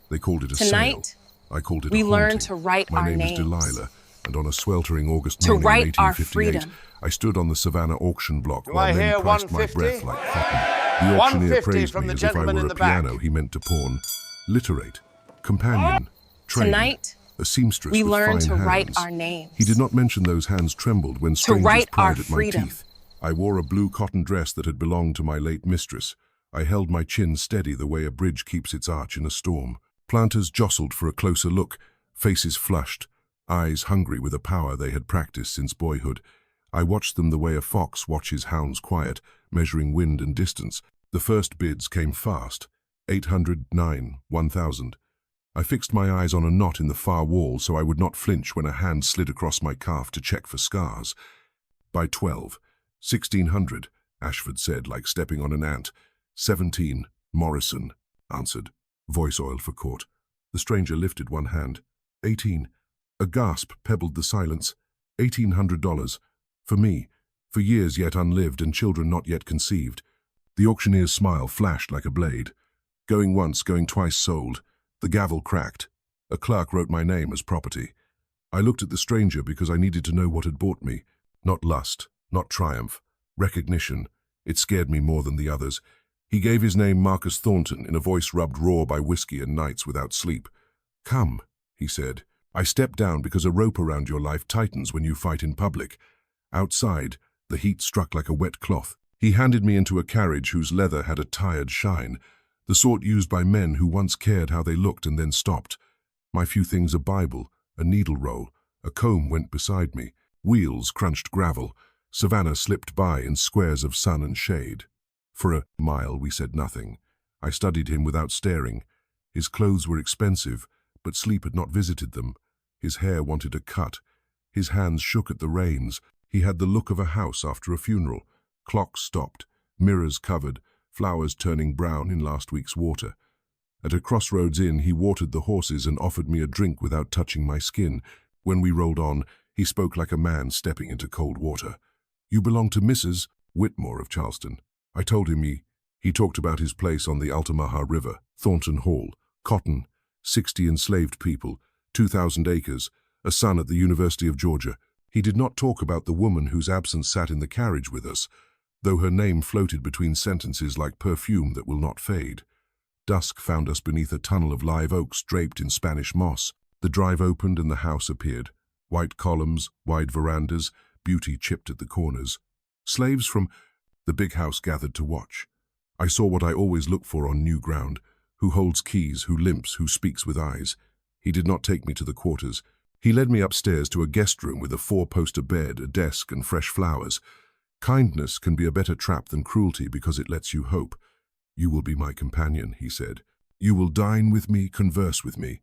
They called it a sale. Tonight, I called it we a learn haunting. to write My our name is names. Delilah, and on a sweltering August To morning write in our 1858, freedom. I stood on the Savannah auction block Do while I men hear priced my 150? breath like cotton. The auctioneer 150 praised from me the as if I gentleman were in a the back. piano he meant to pawn. Literate, companion, trained, Tonight, a seamstress we with learn fine to hands. write our names. He did not mention those hands trembled when To strangers write our pried at my freedom. teeth. I wore a blue cotton dress that had belonged to my late mistress. I held my chin steady the way a bridge keeps its arch in a storm. Planters jostled for a closer look, faces flushed, eyes hungry with a power they had practiced since boyhood. I watched them the way a fox watches hounds quiet, measuring wind and distance. The first bids came fast. 800, 9, 1,000. I fixed my eyes on a knot in the far wall so I would not flinch when a hand slid across my calf to check for scars. By 12, 1,600, Ashford said, like stepping on an ant. 17, Morrison answered, voice oil for court. The stranger lifted one hand. 18. A gasp pebbled the silence. $1,800. For me, for years yet unlived and children not yet conceived. The auctioneer's smile flashed like a blade. Going once, going twice sold. The gavel cracked. A clerk wrote my name as property. I looked at the stranger because I needed to know what had bought me. Not lust, not triumph. Recognition. It scared me more than the others. He gave his name Marcus Thornton in a voice rubbed raw by whiskey and nights without sleep. Come, he said. I stepped down because a rope around your life tightens when you fight in public. Outside, the heat struck like a wet cloth. He handed me into a carriage whose leather had a tired shine, the sort used by men who once cared how they looked and then stopped. My few things, a Bible, a needle roll, a comb went beside me. Wheels crunched gravel. Savannah slipped by in squares of sun and shade. For a mile we said nothing. I studied him without staring. His clothes were expensive, but sleep had not visited them. His hair wanted a cut. His hands shook at the reins. He had the look of a house after a funeral. Clocks stopped, mirrors covered, flowers turning brown in last week's water. At a crossroads inn, he watered the horses and offered me a drink without touching my skin. When we rolled on, he spoke like a man stepping into cold water. You belong to Mrs. Whitmore of Charleston. I told him he talked about his place on the Altamaha River, Thornton Hall, cotton, 60 enslaved people, 2,000 acres, a son at the University of Georgia. He did not talk about the woman whose absence sat in the carriage with us, though her name floated between sentences like perfume that will not fade. Dusk found us beneath a tunnel of live oaks draped in Spanish moss. The drive opened and the house appeared. White columns, wide verandas, beauty chipped at the corners. Slaves from the big house gathered to watch. I saw what I always look for on new ground: who holds keys, who limps, who speaks with eyes. He did not take me to the quarters. He led me upstairs to a guest room with a 4-poster bed, a desk, and fresh flowers. Kindness can be a better trap than cruelty because it lets you hope. You will be my companion, he said. You will dine with me, converse with me.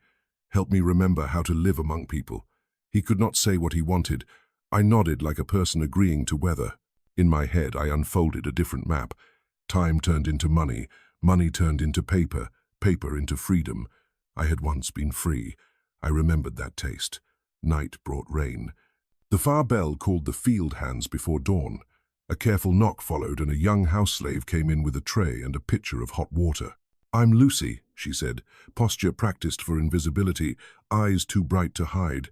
Help me remember how to live among people. He could not say what he wanted. I nodded like a person agreeing to weather. In my head, I unfolded a different map. Time turned into money, money turned into paper, paper into freedom. I had once been free. I remembered that taste. Night brought rain. The far bell called the field hands before dawn. A careful knock followed, and a young house slave came in with a tray and a pitcher of hot water. I'm Lucy, she said, posture practiced for invisibility, eyes too bright to hide.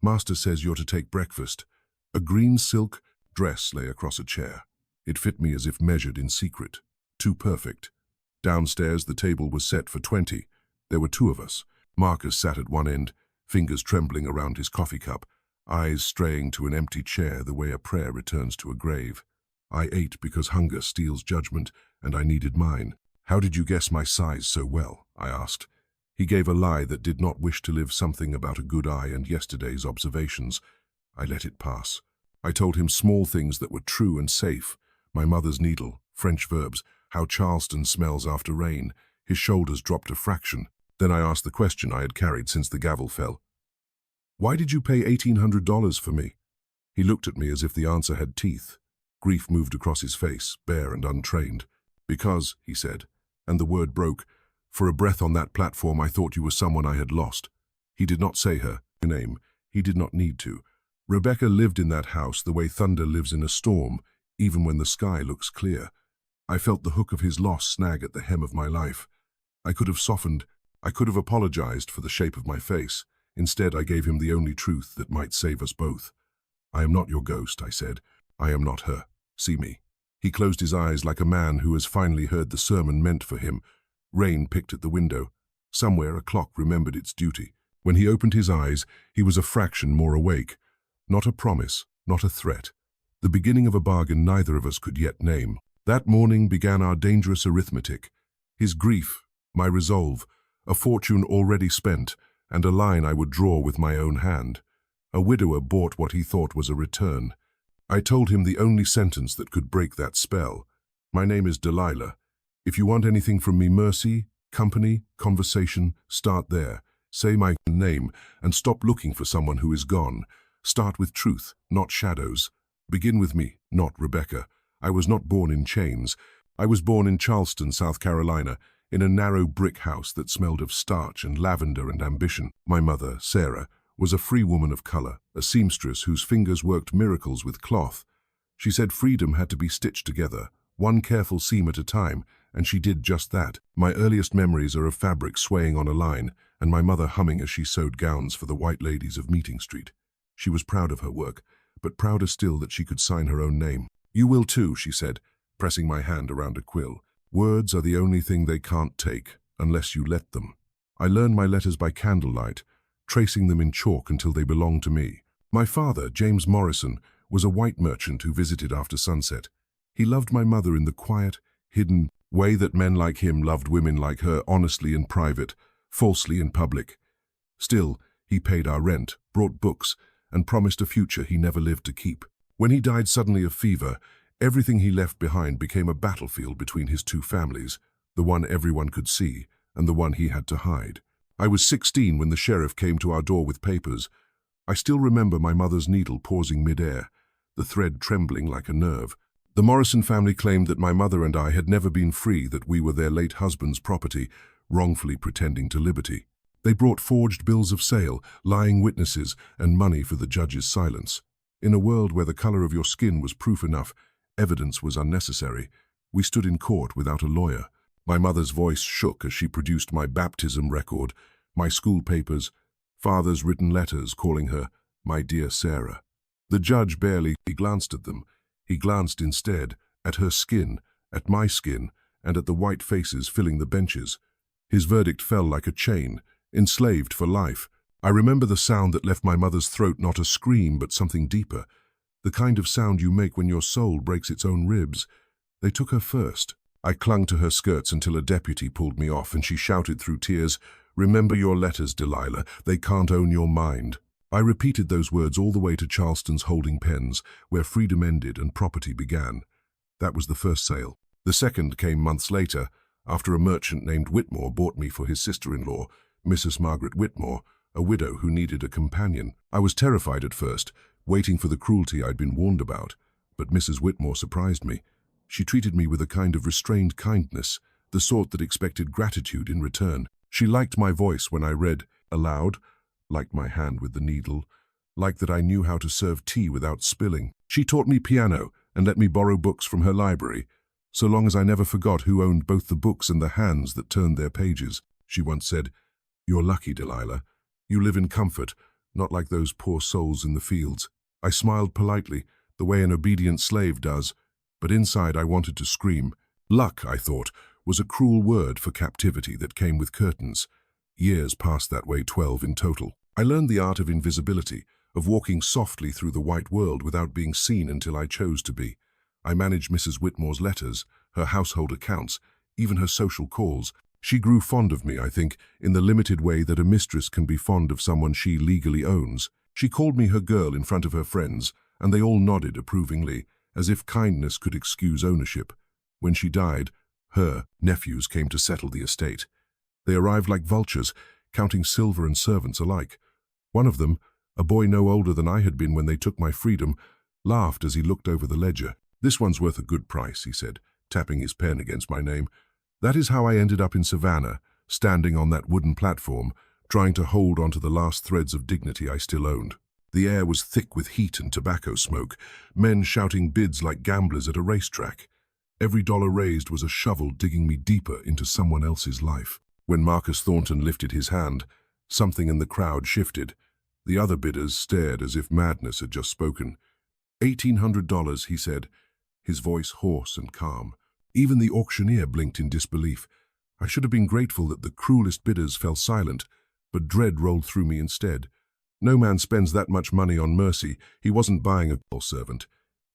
Master says you're to take breakfast. A green silk dress lay across a chair. It fit me as if measured in secret. Too perfect. Downstairs, the table was set for 20. There were 2 of us. Marcus sat at one end, fingers trembling around his coffee cup, eyes straying to an empty chair the way a prayer returns to a grave. I ate because hunger steals judgment, and I needed mine. How did you guess my size so well? I asked. He gave a lie that did not wish to live something about a good eye and yesterday's observations. I let it pass. I told him small things that were true and safe. My mother's needle, French verbs, how Charleston smells after rain. His shoulders dropped a fraction. Then I asked the question I had carried since the gavel fell. Why did you pay $1,800 for me? He looked at me as if the answer had teeth. Grief moved across his face, bare and untrained. Because, he said, and the word broke, for a breath on that platform I thought you were someone I had lost. He did not say her name. He did not need to. Rebecca lived in that house the way thunder lives in a storm, even when the sky looks clear. I felt the hook of his loss snag at the hem of my life. I could have softened. I could have apologized for the shape of my face. Instead, I gave him the only truth that might save us both. "I am not your ghost," I said. "I am not her. See me." He closed his eyes like a man who has finally heard the sermon meant for him. Rain picked at the window. Somewhere a clock remembered its duty. When he opened his eyes, he was a fraction more awake. Not a promise, not a threat. The beginning of a bargain neither of us could yet name. That morning began our dangerous arithmetic. His grief, my resolve, a fortune already spent, and a line I would draw with my own hand. A widower bought what he thought was a return. I told him the only sentence that could break that spell. "My name is Delilah. If you want anything from me, mercy, company, conversation, start there. Say my name and stop looking for someone who is gone. Start with truth, not shadows. Begin with me, not Rebecca. I was not born in chains. I was born in Charleston, South Carolina, in a narrow brick house that smelled of starch and lavender and ambition. My mother, Sarah, was a free woman of color, a seamstress whose fingers worked miracles with cloth. She said freedom had to be stitched together, one careful seam at a time, and she did just that. My earliest memories are of fabric swaying on a line, and my mother humming as she sewed gowns for the white ladies of Meeting Street. She was proud of her work, but prouder still that she could sign her own name. "You will too," she said, pressing my hand around a quill. "Words are the only thing they can't take, unless you let them." I learned my letters by candlelight, tracing them in chalk until they belonged to me. My father, James Morrison, was a white merchant who visited after sunset. He loved my mother in the quiet, hidden way that men like him loved women like her, honestly in private, falsely in public. Still, he paid our rent, brought books, and promised a future he never lived to keep. When he died suddenly of fever, everything he left behind became a battlefield between his two families, the one everyone could see and the one he had to hide. I was 16 when the sheriff came to our door with papers. I still remember my mother's needle pausing mid-air, the thread trembling like a nerve. The Morrison family claimed that my mother and I had never been free, that we were their late husband's property, wrongfully pretending to liberty. They brought forged bills of sale, lying witnesses, and money for the judge's silence. In a world where the color of your skin was proof enough, evidence was unnecessary. We stood in court without a lawyer. My mother's voice shook as she produced my baptism record, my school papers, father's written letters calling her "my dear Sarah." The judge barely glanced at them. He glanced instead at her skin, at my skin, and at the white faces filling the benches. His verdict fell like a chain, enslaved for life. I remember the sound that left my mother's throat, not a scream, but something deeper. The kind of sound you make when your soul breaks its own ribs. They took her first. I clung to her skirts until a deputy pulled me off, and she shouted through tears, "Remember your letters, Delilah. They can't own your mind." I repeated those words all the way to Charleston's holding pens, where freedom ended and property began. That was the first sale. The second came months later, after a merchant named Whitmore bought me for his sister-in-law, Mrs. Margaret Whitmore, a widow who needed a companion. I was terrified at first, waiting for the cruelty I'd been warned about, but Mrs. Whitmore surprised me. She treated me with a kind of restrained kindness, the sort that expected gratitude in return. She liked my voice when I read aloud, liked my hand with the needle, liked that I knew how to serve tea without spilling. She taught me piano and let me borrow books from her library, so long as I never forgot who owned both the books and the hands that turned their pages. She once said, "You're lucky, Delilah. You live in comfort, not like those poor souls in the fields." I smiled politely, the way an obedient slave does, but inside I wanted to scream. Luck, I thought, was a cruel word for captivity that came with curtains. Years passed that way, 12 in total. I learned the art of invisibility, of walking softly through the white world without being seen until I chose to be. I managed Mrs. Whitmore's letters, her household accounts, even her social calls. She grew fond of me, I think, in the limited way that a mistress can be fond of someone she legally owns. She called me her girl in front of her friends, and they all nodded approvingly, as if kindness could excuse ownership. When she died, her nephews came to settle the estate. They arrived like vultures, counting silver and servants alike. One of them, a boy no older than I had been when they took my freedom, laughed as he looked over the ledger. "This one's worth a good price," he said, tapping his pen against my name. That is how I ended up in Savannah, standing on that wooden platform, trying to hold onto the last threads of dignity I still owned. The air was thick with heat and tobacco smoke, men shouting bids like gamblers at a racetrack. Every dollar raised was a shovel digging me deeper into someone else's life. When Marcus Thornton lifted his hand, something in the crowd shifted. The other bidders stared as if madness had just spoken. $1,800, he said, his voice hoarse and calm. Even the auctioneer blinked in disbelief. I should have been grateful that the cruelest bidders fell silent, but dread rolled through me instead. No man spends that much money on mercy. He wasn't buying a servant.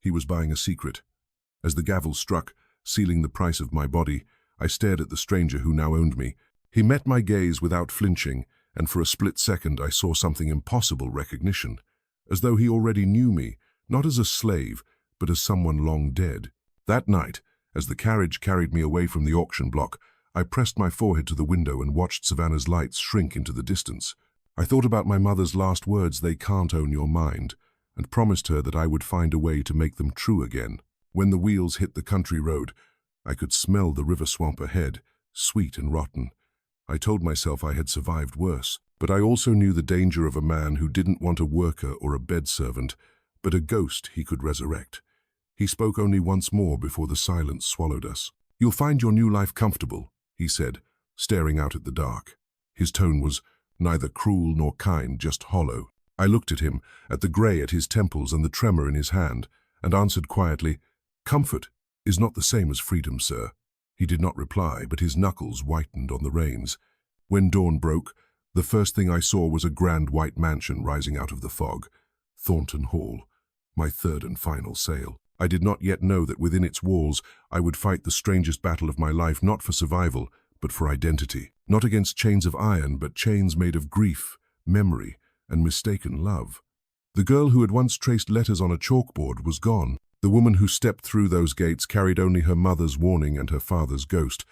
He was buying a secret. As the gavel struck, sealing the price of my body, I stared at the stranger who now owned me. He met my gaze without flinching, and for a split second I saw something impossible recognition, as though he already knew me, not as a slave, but as someone long dead. That night, as the carriage carried me away from the auction block, I pressed my forehead to the window and watched Savannah's lights shrink into the distance. I thought about my mother's last words, "They can't own your mind," and promised her that I would find a way to make them true again. When the wheels hit the country road, I could smell the river swamp ahead, sweet and rotten. I told myself I had survived worse, but I also knew the danger of a man who didn't want a worker or a bed servant, but a ghost he could resurrect. He spoke only once more before the silence swallowed us. "You'll find your new life comfortable," he said, staring out at the dark. His tone was neither cruel nor kind, just hollow. I looked at him, at the grey at his temples and the tremor in his hand, and answered quietly, "Comfort is not the same as freedom, sir." He did not reply, but his knuckles whitened on the reins. When dawn broke, the first thing I saw was a grand white mansion rising out of the fog. Thornton Hall, my third and final sale. I did not yet know that within its walls I would fight the strangest battle of my life, not for survival, but for identity. Not against chains of iron, but chains made of grief, memory, and mistaken love. The girl who had once traced letters on a chalkboard was gone. The woman who stepped through those gates carried only her mother's warning and her father's ghost,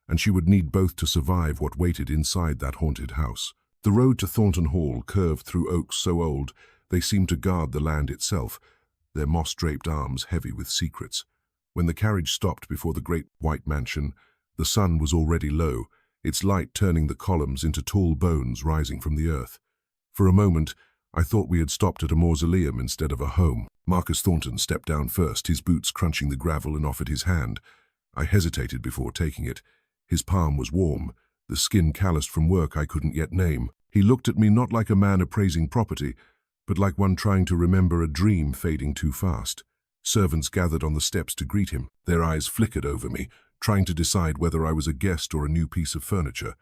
and she would need both to survive what waited inside that haunted house. The road to Thornton Hall curved through oaks so old they seemed to guard the land itself, their moss-draped arms heavy with secrets. When the carriage stopped before the great white mansion, the sun was already low, its light turning the columns into tall bones rising from the earth. For a moment, I thought we had stopped at a mausoleum instead of a home. Marcus Thornton stepped down first, his boots crunching the gravel, and offered his hand. I hesitated before taking it. His palm was warm, the skin calloused from work I couldn't yet name. He looked at me not like a man appraising property, but like one trying to remember a dream fading too fast. Servants gathered on the steps to greet him. Their eyes flickered over me, trying to decide whether I was a guest or a new piece of furniture.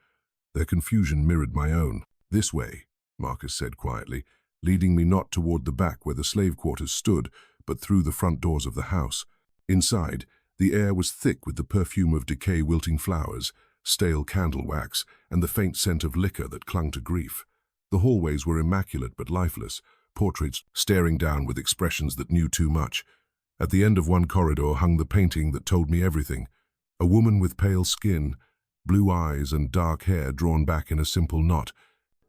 Their confusion mirrored my own. "This way," Marcus said quietly, leading me not toward the back where the slave quarters stood, but through the front doors of the house. Inside, the air was thick with the perfume of decay, wilting flowers, stale candle wax, and the faint scent of liquor that clung to grief. The hallways were immaculate but lifeless, portraits staring down with expressions that knew too much. At the end of one corridor hung the painting that told me everything. A woman with pale skin, blue eyes and dark hair drawn back in a simple knot.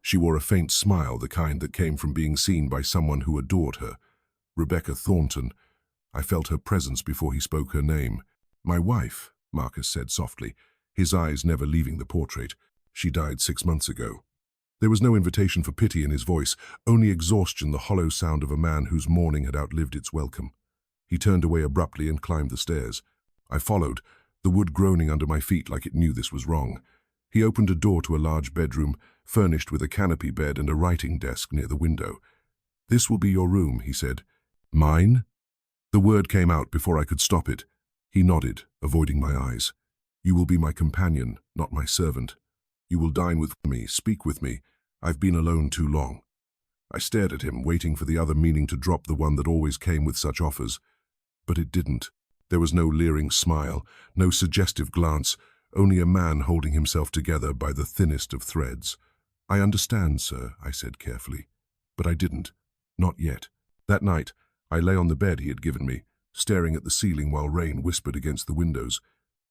She wore a faint smile, the kind that came from being seen by someone who adored her. Rebecca Thornton. I felt her presence before he spoke her name. "My wife," Marcus said softly, his eyes never leaving the portrait. "She died 6 months ago." There was no invitation for pity in his voice, only exhaustion, the hollow sound of a man whose mourning had outlived its welcome. He turned away abruptly and climbed the stairs. I followed, the wood groaning under my feet like it knew this was wrong. He opened a door to a large bedroom, furnished with a canopy bed and a writing desk near the window. "This will be your room," he said. "Mine?" The word came out before I could stop it. He nodded, avoiding my eyes. "You will be my companion, not my servant. You will dine with me, speak with me. I've been alone too long." I stared at him, waiting for the other meaning to drop, the one that always came with such offers. But it didn't. There was no leering smile, no suggestive glance, only a man holding himself together by the thinnest of threads. "I understand, sir," I said carefully. But I didn't. Not yet. That night, I lay on the bed he had given me, staring at the ceiling while rain whispered against the windows.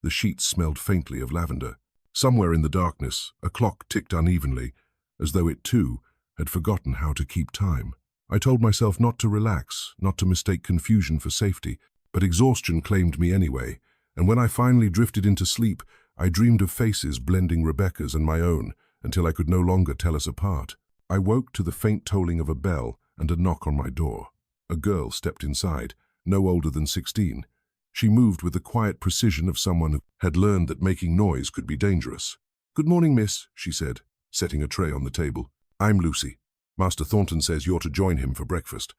The sheets smelled faintly of lavender. Somewhere in the darkness, a clock ticked unevenly, as though it, too, had forgotten how to keep time. I told myself not to relax, not to mistake confusion for safety, but exhaustion claimed me anyway, and when I finally drifted into sleep, I dreamed of faces blending Rebecca's and my own, until I could no longer tell us apart. I woke to the faint tolling of a bell and a knock on my door. A girl stepped inside, no older than 16. She moved with the quiet precision of someone who had learned that making noise could be dangerous. "Good morning, miss," she said, setting a tray on the table. "I'm Lucy. Master Thornton says you're to join him for breakfast."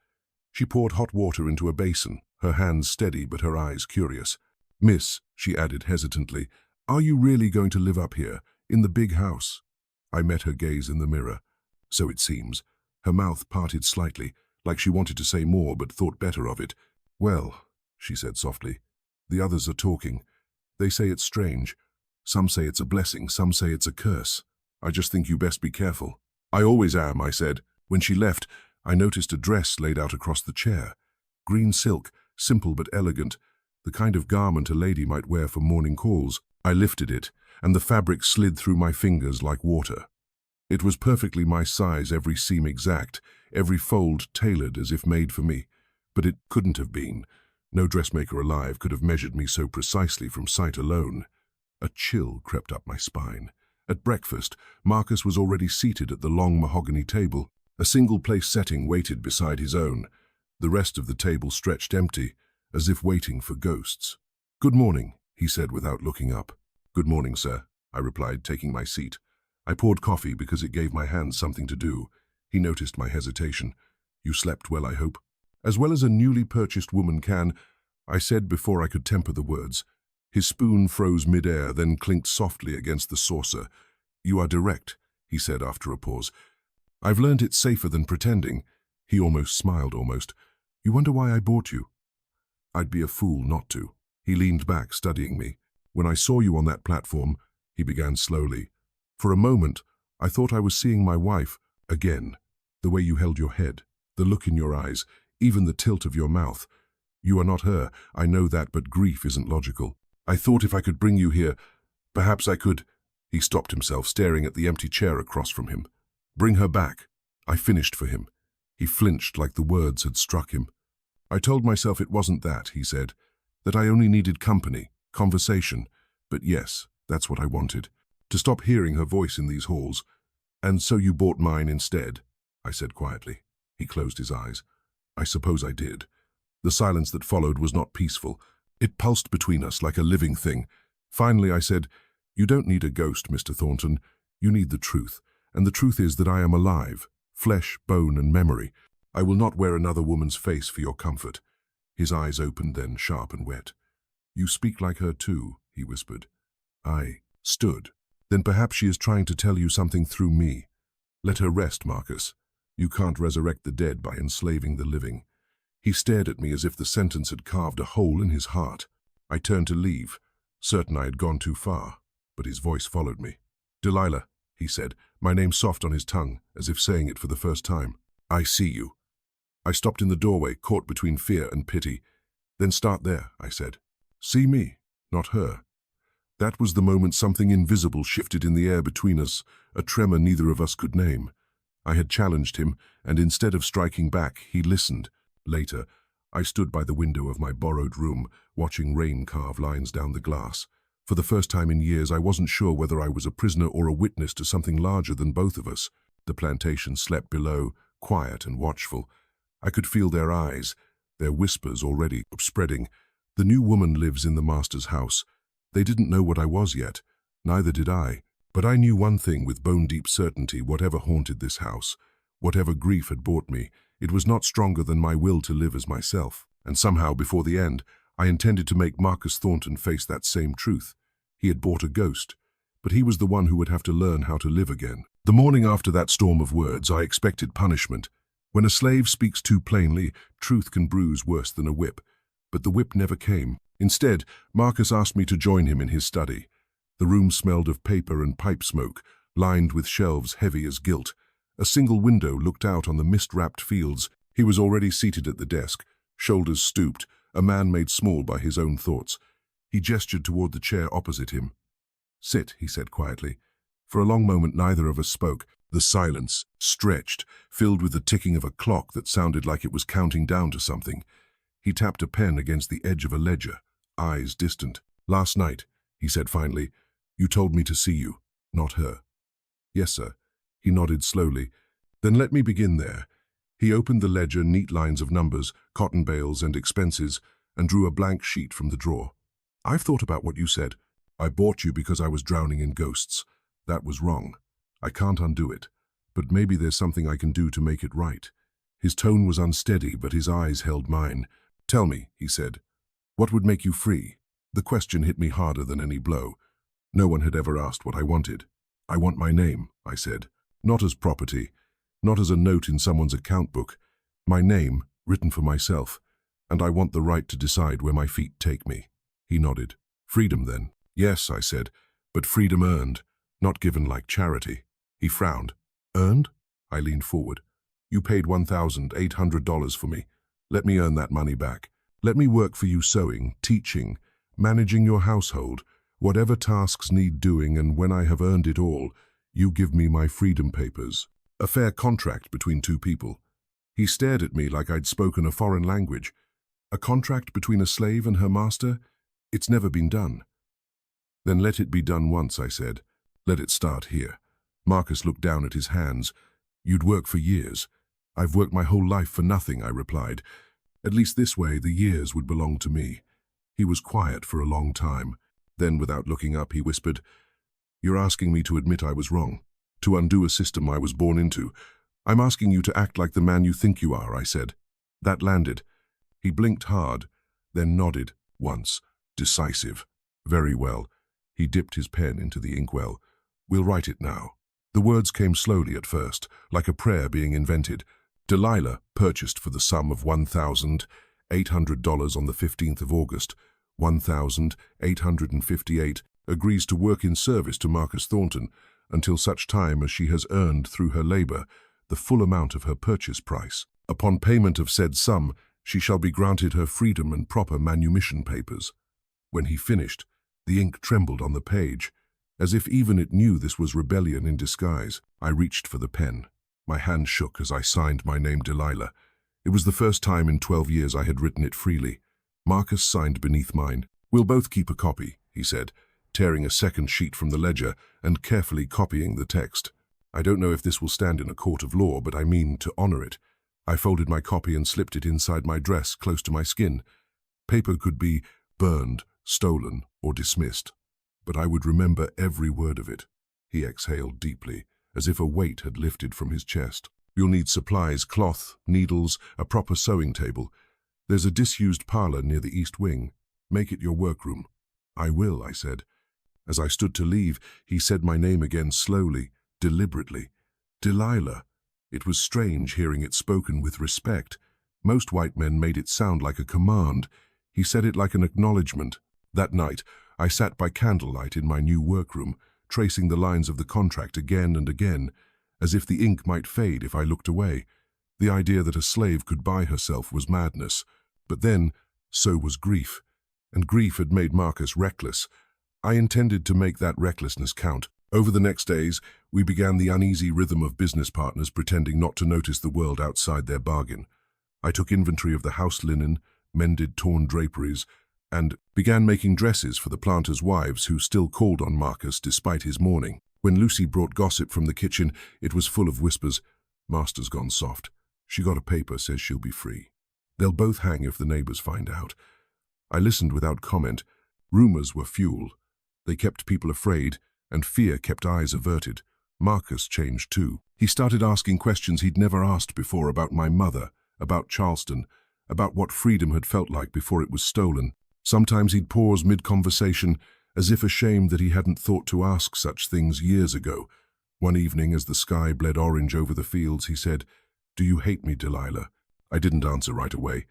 She poured hot water into a basin, her hands steady but her eyes curious. "Miss," she added hesitantly, "are you really going to live up here, in the big house?" I met her gaze in the mirror. So it seems. Her mouth parted slightly, like she wanted to say more but thought better of it. "Well," she said softly, "the others are talking. They say it's strange. Some say it's a blessing, some say it's a curse. I just think you best be careful." "I always am," I said. When she left, I noticed a dress laid out across the chair. Green silk, simple but elegant, the kind of garment a lady might wear for morning calls. I lifted it, and the fabric slid through my fingers like water. It was perfectly my size, every seam exact, every fold tailored as if made for me. But it couldn't have been. No dressmaker alive could have measured me so precisely from sight alone. A chill crept up my spine. At breakfast, Marcus was already seated at the long mahogany table. A single-place setting waited beside his own. The rest of the table stretched empty, as if waiting for ghosts. "Good morning," he said without looking up. "Good morning, sir," I replied, taking my seat. I poured coffee because it gave my hands something to do. He noticed my hesitation. "You slept well, I hope?" "As well as a newly purchased woman can," I said before I could temper the words. His spoon froze mid-air, then clinked softly against the saucer. "You are direct," he said after a pause. "I've learned it's safer than pretending." He almost smiled, almost. "You wonder why I bought you?" "I'd be a fool not to." He leaned back, studying me. "When I saw you on that platform," he began slowly, "for a moment, I thought I was seeing my wife again. The way you held your head, the look in your eyes, even the tilt of your mouth. You are not her, I know that, but grief isn't logical. I thought if I could bring you here, perhaps I could—" He stopped himself, staring at the empty chair across from him. "Bring her back." I finished for him. He flinched like the words had struck him. "I told myself it wasn't that," he said, "that I only needed company, conversation. But yes, that's what I wanted. To stop hearing her voice in these halls. And so you bought mine instead," I said quietly. He closed his eyes. "I suppose I did." The silence that followed was not peaceful. It pulsed between us like a living thing. Finally I said, "You don't need a ghost, Mr. Thornton. You need the truth. And the truth is that I am alive, flesh, bone, and memory. I will not wear another woman's face for your comfort." His eyes opened then, sharp and wet. "You speak like her too," he whispered. I stood. "Then perhaps she is trying to tell you something through me. Let her rest, Marcus. You can't resurrect the dead by enslaving the living." He stared at me as if the sentence had carved a hole in his heart. I turned to leave, certain I had gone too far, but his voice followed me. "Delilah," he said, my name soft on his tongue, as if saying it for the first time. "I see you." I stopped in the doorway, caught between fear and pity. "Then start there," I said. "See me, not her." That was the moment something invisible shifted in the air between us, a tremor neither of us could name. I had challenged him, and instead of striking back, he listened. Later, I stood by the window of my borrowed room, watching rain carve lines down the glass. For the first time in years, I wasn't sure whether I was a prisoner or a witness to something larger than both of us. The plantation slept below, quiet and watchful. I could feel their eyes, their whispers already spreading. The new woman lives in the master's house. They didn't know what I was yet. Neither did I. But I knew one thing with bone-deep certainty: whatever haunted this house, whatever grief had brought me, it was not stronger than my will to live as myself. And somehow, before the end, I intended to make Marcus Thornton face that same truth. He had bought a ghost, but he was the one who would have to learn how to live again. The morning after that storm of words, I expected punishment. When a slave speaks too plainly, truth can bruise worse than a whip. But the whip never came. Instead, Marcus asked me to join him in his study. The room smelled of paper and pipe smoke, lined with shelves heavy as gilt. A single window looked out on the mist-wrapped fields. He was already seated at the desk, shoulders stooped, a man made small by his own thoughts. He gestured toward the chair opposite him. "Sit," he said quietly. For a long moment neither of us spoke. The silence stretched, filled with the ticking of a clock that sounded like it was counting down to something. He tapped a pen against the edge of a ledger, eyes distant. "Last night," he said finally, "you told me to see you, not her." "Yes, sir." He nodded slowly. "Then let me begin there." He opened the ledger, neat lines of numbers, cotton bales and expenses, and drew a blank sheet from the drawer. "I've thought about what you said. I bought you because I was drowning in ghosts. That was wrong. I can't undo it. But maybe there's something I can do to make it right. His tone was unsteady, but his eyes held mine. Tell me, he said, what would make you free? The question hit me harder than any blow. No one had ever asked what I wanted. I want my name, I said. Not as property, not as a note in someone's account book. My name, written for myself. And I want the right to decide where my feet take me. He nodded. Freedom, then? Yes, I said, but freedom earned, not given like charity. He frowned. Earned? I leaned forward. You paid $1,800 for me. Let me earn that money back. Let me work for you sewing, teaching, managing your household, whatever tasks need doing, and when I have earned it all, you give me my freedom papers. A fair contract between two people. He stared at me like I'd spoken a foreign language. A contract between a slave and her master? It's never been done. Then let it be done once, I said. Let it start here. Marcus looked down at his hands. You'd work for years. I've worked my whole life for nothing, I replied. At least this way, the years would belong to me. He was quiet for a long time. Then, without looking up, he whispered, You're asking me to admit I was wrong, to undo a system I was born into. I'm asking you to act like the man you think you are, I said. That landed. He blinked hard, then nodded, once, decisive. Very well. He dipped his pen into the inkwell. We'll write it now. The words came slowly at first, like a prayer being invented. Delilah, purchased for the sum of $1,800 on the 15th of August, 1,858, agrees to work in service to Marcus Thornton until such time as she has earned through her labor the full amount of her purchase price. Upon payment of said sum, she shall be granted her freedom and proper manumission papers. When he finished, the ink trembled on the page, as if even it knew this was rebellion in disguise. I reached for the pen. My hand shook as I signed my name Delilah. It was the first time in 12 years I had written it freely. Marcus signed beneath mine. We'll both keep a copy, he said, tearing a second sheet from the ledger and carefully copying the text. I don't know if this will stand in a court of law, but I mean to honor it. I folded my copy and slipped it inside my dress, close to my skin. Paper could be burned, stolen, or dismissed, but I would remember every word of it. He exhaled deeply, as if a weight had lifted from his chest. You'll need supplies, cloth, needles, a proper sewing table. There's a disused parlor near the east wing. Make it your workroom. I will, I said. As I stood to leave, he said my name again slowly, deliberately. Delilah. It was strange hearing it spoken with respect. Most white men made it sound like a command. He said it like an acknowledgement. That night, I sat by candlelight in my new workroom, tracing the lines of the contract again and again, as if the ink might fade if I looked away. The idea that a slave could buy herself was madness. But then, so was grief. And grief had made Marcus reckless. I intended to make that recklessness count. Over the next days, we began the uneasy rhythm of business partners pretending not to notice the world outside their bargain. I took inventory of the house linen, mended torn draperies, and began making dresses for the planters' wives who still called on Marcus despite his mourning. When Lucy brought gossip from the kitchen, it was full of whispers. Master's gone soft. She got a paper, says she'll be free. They'll both hang if the neighbors find out. I listened without comment. Rumors were fuel. They kept people afraid, and fear kept eyes averted. Marcus changed too. He started asking questions he'd never asked before about my mother, about Charleston, about what freedom had felt like before it was stolen. Sometimes he'd pause mid-conversation, as if ashamed that he hadn't thought to ask such things years ago. One evening, as the sky bled orange over the fields, he said, "Do you hate me, Delilah?" I didn't answer right away.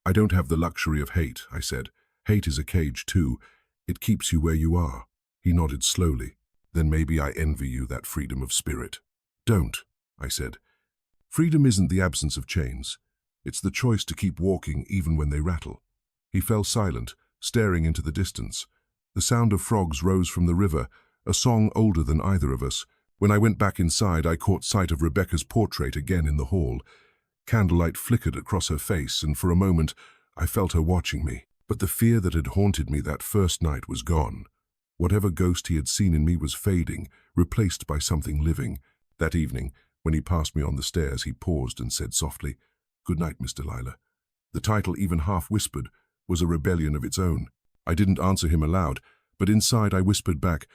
"I don't have the luxury of hate," I said. "Hate is a cage too. It keeps you where you are." He nodded slowly. "Then maybe I envy you that freedom of spirit." "Don't," I said. "Freedom isn't the absence of chains. It's the choice to keep walking even when they rattle." He fell silent, staring into the distance. The sound of frogs rose from the river, a song older than either of us. When I went back inside, I caught sight of Rebecca's portrait again in the hall. Candlelight flickered across her face, and for a moment I felt her watching me. But the fear that had haunted me that first night was gone. Whatever ghost he had seen in me was fading, replaced by something living. That evening, when he passed me on the stairs, he paused and said softly, "Good night, Miss Delilah." The title, even half whispered, was a rebellion of its own. I didn't answer him aloud, but inside I whispered back,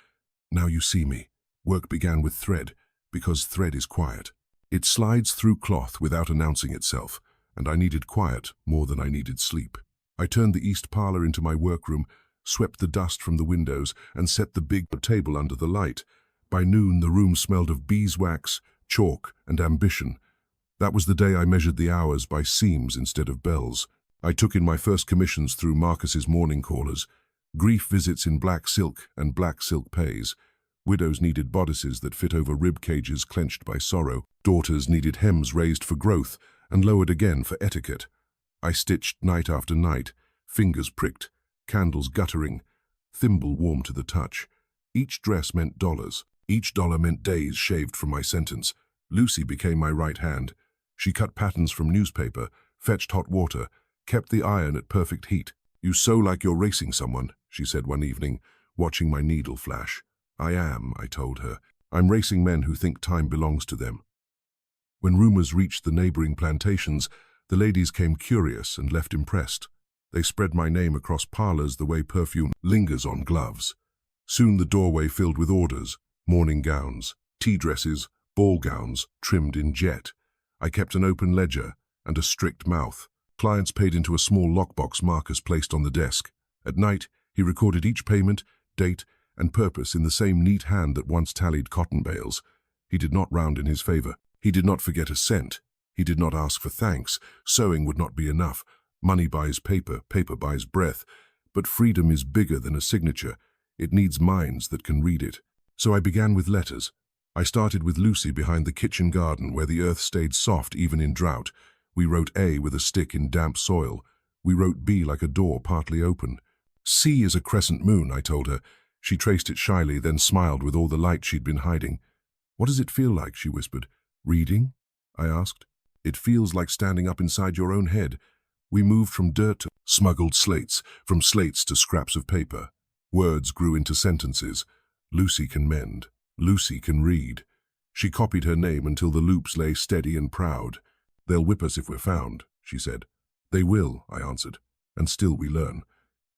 "Now you see me. Work began with thread, because thread is quiet. It slides through cloth without announcing itself, and I needed quiet more than I needed sleep. I turned the east parlor into my workroom, swept the dust from the windows, and set the big table under the light. By noon, the room smelled of beeswax, chalk, and ambition. That was the day I measured the hours by seams instead of bells. I took in my first commissions through Marcus's morning callers. Grief visits in black silk and black silk pays. Widows needed bodices that fit over rib cages clenched by sorrow. Daughters needed hems raised for growth and lowered again for etiquette. I stitched night after night, fingers pricked, candles guttering, thimble warm to the touch. Each dress meant dollars. Each dollar meant days shaved from my sentence. Lucy became my right hand. She cut patterns from newspaper, fetched hot water, kept the iron at perfect heat. "You sew like you're racing someone," she said one evening, watching my needle flash. "I am," I told her. "I'm racing men who think time belongs to them." When rumors reached the neighboring plantations, the ladies came curious and left impressed. They spread my name across parlors the way perfume lingers on gloves. Soon the doorway filled with orders, morning gowns, tea dresses, ball gowns, trimmed in jet. I kept an open ledger and a strict mouth. Clients paid into a small lockbox Marcus placed on the desk. At night, he recorded each payment, date, and purpose in the same neat hand that once tallied cotton bales. He did not round in his favor. He did not forget a cent. He did not ask for thanks. Sewing would not be enough. Money buys paper, paper buys breath. But freedom is bigger than a signature. It needs minds that can read it. So I began with letters. I started with Lucy behind the kitchen garden where the earth stayed soft even in drought. We wrote A with a stick in damp soil. We wrote B like a door partly open. C is a crescent moon, I told her. She traced it shyly, then smiled with all the light she'd been hiding. "What does it feel like?" she whispered. "Reading?" I asked. "It feels like standing up inside your own head." We moved from dirt to smuggled slates, from slates to scraps of paper. Words grew into sentences. Lucy can mend. Lucy can read. She copied her name until the loops lay steady and proud. "They'll whip us if we're found," she said. "They will," I answered, "and still we learn."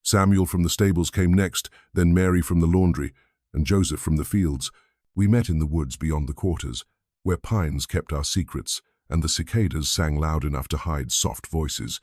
Samuel from the stables came next, then Mary from the laundry, and Joseph from the fields. We met in the woods beyond the quarters, where pines kept our secrets, and the cicadas sang loud enough to hide soft voices.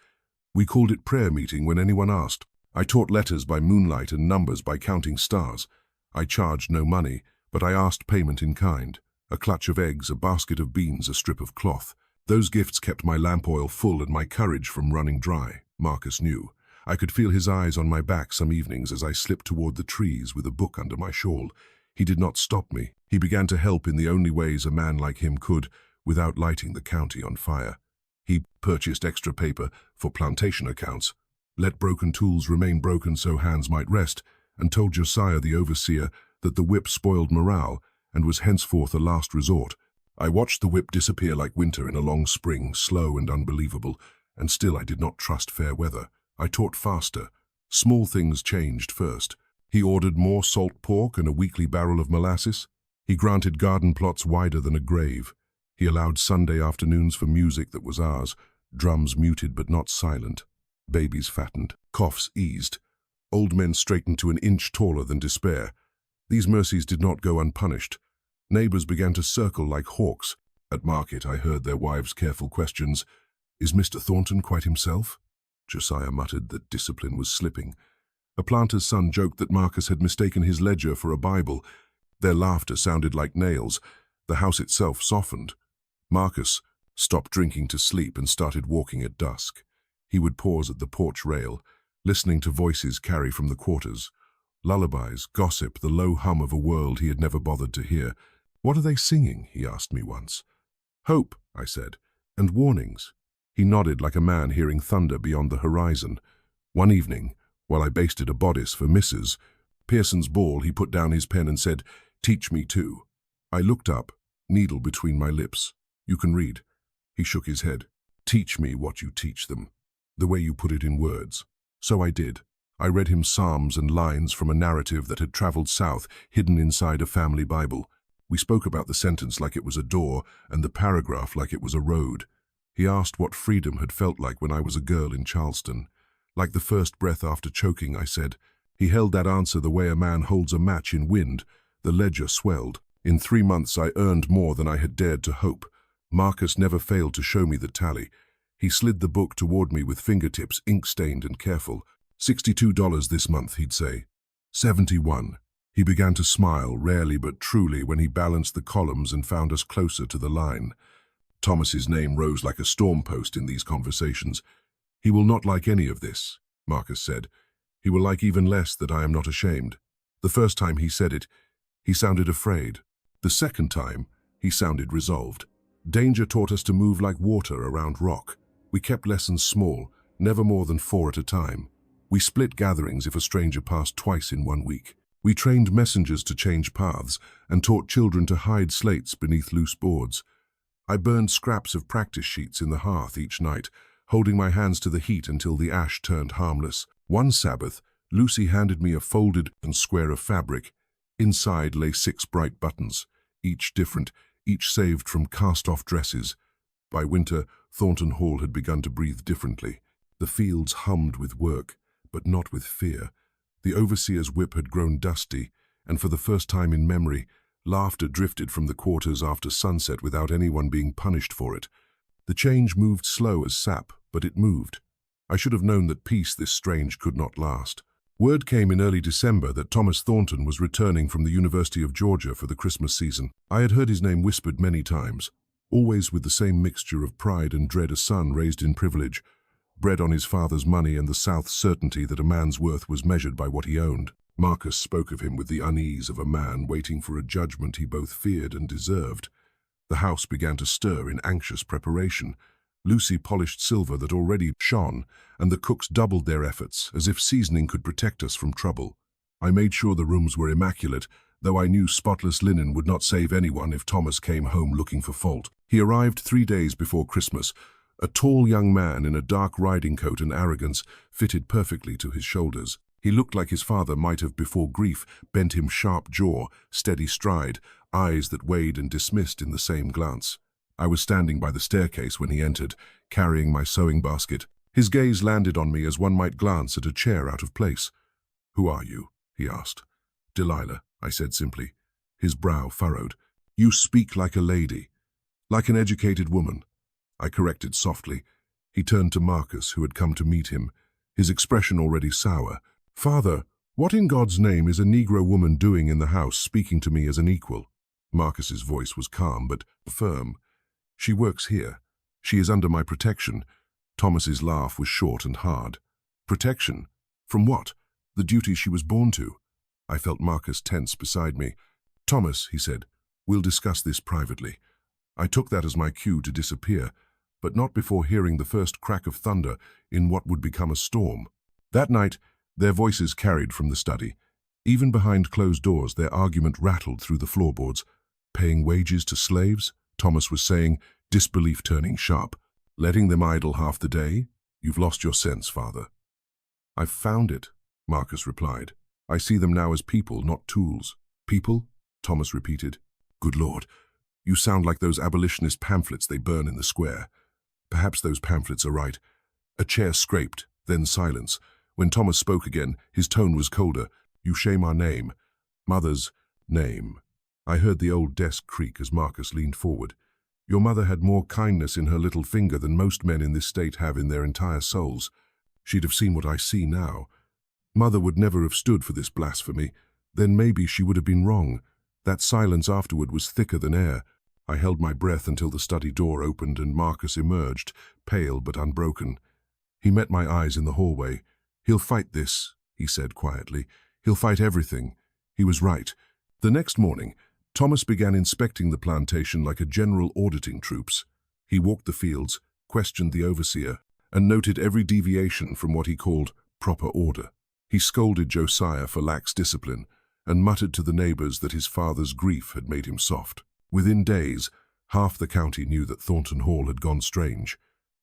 We called it prayer meeting when anyone asked. I taught letters by moonlight and numbers by counting stars. I charged no money, but I asked payment in kind. A clutch of eggs, a basket of beans, a strip of cloth. Those gifts kept my lamp oil full and my courage from running dry, Marcus knew. I could feel his eyes on my back some evenings as I slipped toward the trees with a book under my shawl. He did not stop me. He began to help in the only ways a man like him could, without lighting the county on fire. He purchased extra paper for plantation accounts, let broken tools remain broken so hands might rest, and told Josiah the overseer that the whip spoiled morale and was henceforth a last resort. I watched the whip disappear like winter in a long spring, slow and unbelievable, and still I did not trust fair weather. I taught faster. Small things changed first. He ordered more salt pork and a weekly barrel of molasses. He granted garden plots wider than a grave. He allowed Sunday afternoons for music that was ours, drums muted but not silent. Babies fattened, coughs eased. Old men straightened to an inch taller than despair. These mercies did not go unpunished. Neighbors began to circle like hawks. At market I heard their wives' careful questions. "Is Mr. Thornton quite himself?" Josiah muttered that discipline was slipping. A planter's son joked that Marcus had mistaken his ledger for a Bible. Their laughter sounded like nails. The house itself softened. Marcus stopped drinking to sleep and started walking at dusk. He would pause at the porch rail, listening to voices carry from the quarters. Lullabies, gossip, the low hum of a world he had never bothered to hear. "What are they singing?" he asked me once. "Hope," I said, "and warnings." He nodded like a man hearing thunder beyond the horizon. One evening, while I basted a bodice for Mrs. Pearson's ball, he put down his pen and said, "Teach me too." I looked up, needle between my lips. "You can read." He shook his head. "Teach me what you teach them, the way you put it in words." So I did. I read him psalms and lines from a narrative that had traveled south, hidden inside a family Bible. We spoke about the sentence like it was a door and the paragraph like it was a road. He asked what freedom had felt like when I was a girl in Charleston. Like the first breath after choking, I said. He held that answer the way a man holds a match in wind. The ledger swelled. In 3 months I earned more than I had dared to hope. Marcus never failed to show me the tally. He slid the book toward me with fingertips ink-stained and careful. $62 this month, he'd say. 71. He began to smile, rarely but truly, when he balanced the columns and found us closer to the line. Thomas's name rose like a storm post in these conversations. He will not like any of this, Marcus said. He will like even less that I am not ashamed. The first time he said it, he sounded afraid. The second time, he sounded resolved. Danger taught us to move like water around rock. We kept lessons small, never more than 4 at a time. We split gatherings if a stranger passed twice in 1 week. We trained messengers to change paths and taught children to hide slates beneath loose boards. I burned scraps of practice sheets in the hearth each night, holding my hands to the heat until the ash turned harmless. One Sabbath, Lucy handed me a folded square of fabric. Inside lay 6 bright buttons, each different, each saved from cast-off dresses. By winter, Thornton Hall had begun to breathe differently. The fields hummed with work, but not with fear. The overseer's whip had grown dusty, and for the first time in memory, laughter drifted from the quarters after sunset without anyone being punished for it. The change moved slow as sap, but it moved. I should have known that peace this strange could not last. Word came in early December that Thomas Thornton was returning from the University of Georgia for the Christmas season. I had heard his name whispered many times, always with the same mixture of pride and dread a son raised in privilege, bred on his father's money and the South's certainty that a man's worth was measured by what he owned. Marcus spoke of him with the unease of a man waiting for a judgment he both feared and deserved. The house began to stir in anxious preparation. Lucy polished silver that already shone, and the cooks doubled their efforts, as if seasoning could protect us from trouble. I made sure the rooms were immaculate, though I knew spotless linen would not save anyone if Thomas came home looking for fault. He arrived 3 days before Christmas, a tall young man in a dark riding coat and arrogance fitted perfectly to his shoulders. He looked like his father might have before grief bent him sharp jaw, steady stride, eyes that weighed and dismissed in the same glance. I was standing by the staircase when he entered, carrying my sewing basket. His gaze landed on me as one might glance at a chair out of place. "Who are you?" he asked. "Delilah," I said simply. His brow furrowed. "You speak like a lady, like an educated woman," I corrected softly. He turned to Marcus, who had come to meet him, his expression already sour. "Father, what in God's name is a Negro woman doing in the house speaking to me as an equal?" Marcus's voice was calm but firm. "She works here. She is under my protection." Thomas's laugh was short and hard. "Protection? From what? The duty she was born to?" I felt Marcus tense beside me. "Thomas," he said, "we'll discuss this privately." I took that as my cue to disappear, but not before hearing the first crack of thunder in what would become a storm. That night, their voices carried from the study. Even behind closed doors, their argument rattled through the floorboards. "Paying wages to slaves?" Thomas was saying, disbelief turning sharp. "Letting them idle half the day? You've lost your sense, father." "I've found it," Marcus replied. "I see them now as people, not tools." "People?" Thomas repeated. "Good Lord, you sound like those abolitionist pamphlets they burn in the square." Perhaps those pamphlets are right. A chair scraped, then silence. When Thomas spoke again, his tone was colder. "You shame our name. Mother's name." I heard the old desk creak as Marcus leaned forward. "Your mother had more kindness in her little finger than most men in this state have in their entire souls. She'd have seen what I see now. Mother would never have stood for this blasphemy. Then maybe she would have been wrong." That silence afterward was thicker than air. I held my breath until the study door opened and Marcus emerged, pale but unbroken. He met my eyes in the hallway. "He'll fight this," he said quietly. "He'll fight everything." He was right. The next morning, Thomas began inspecting the plantation like a general auditing troops. He walked the fields, questioned the overseer, and noted every deviation from what he called proper order. He scolded Josiah for lax discipline and muttered to the neighbors that his father's grief had made him soft. Within days, half the county knew that Thornton Hall had gone strange.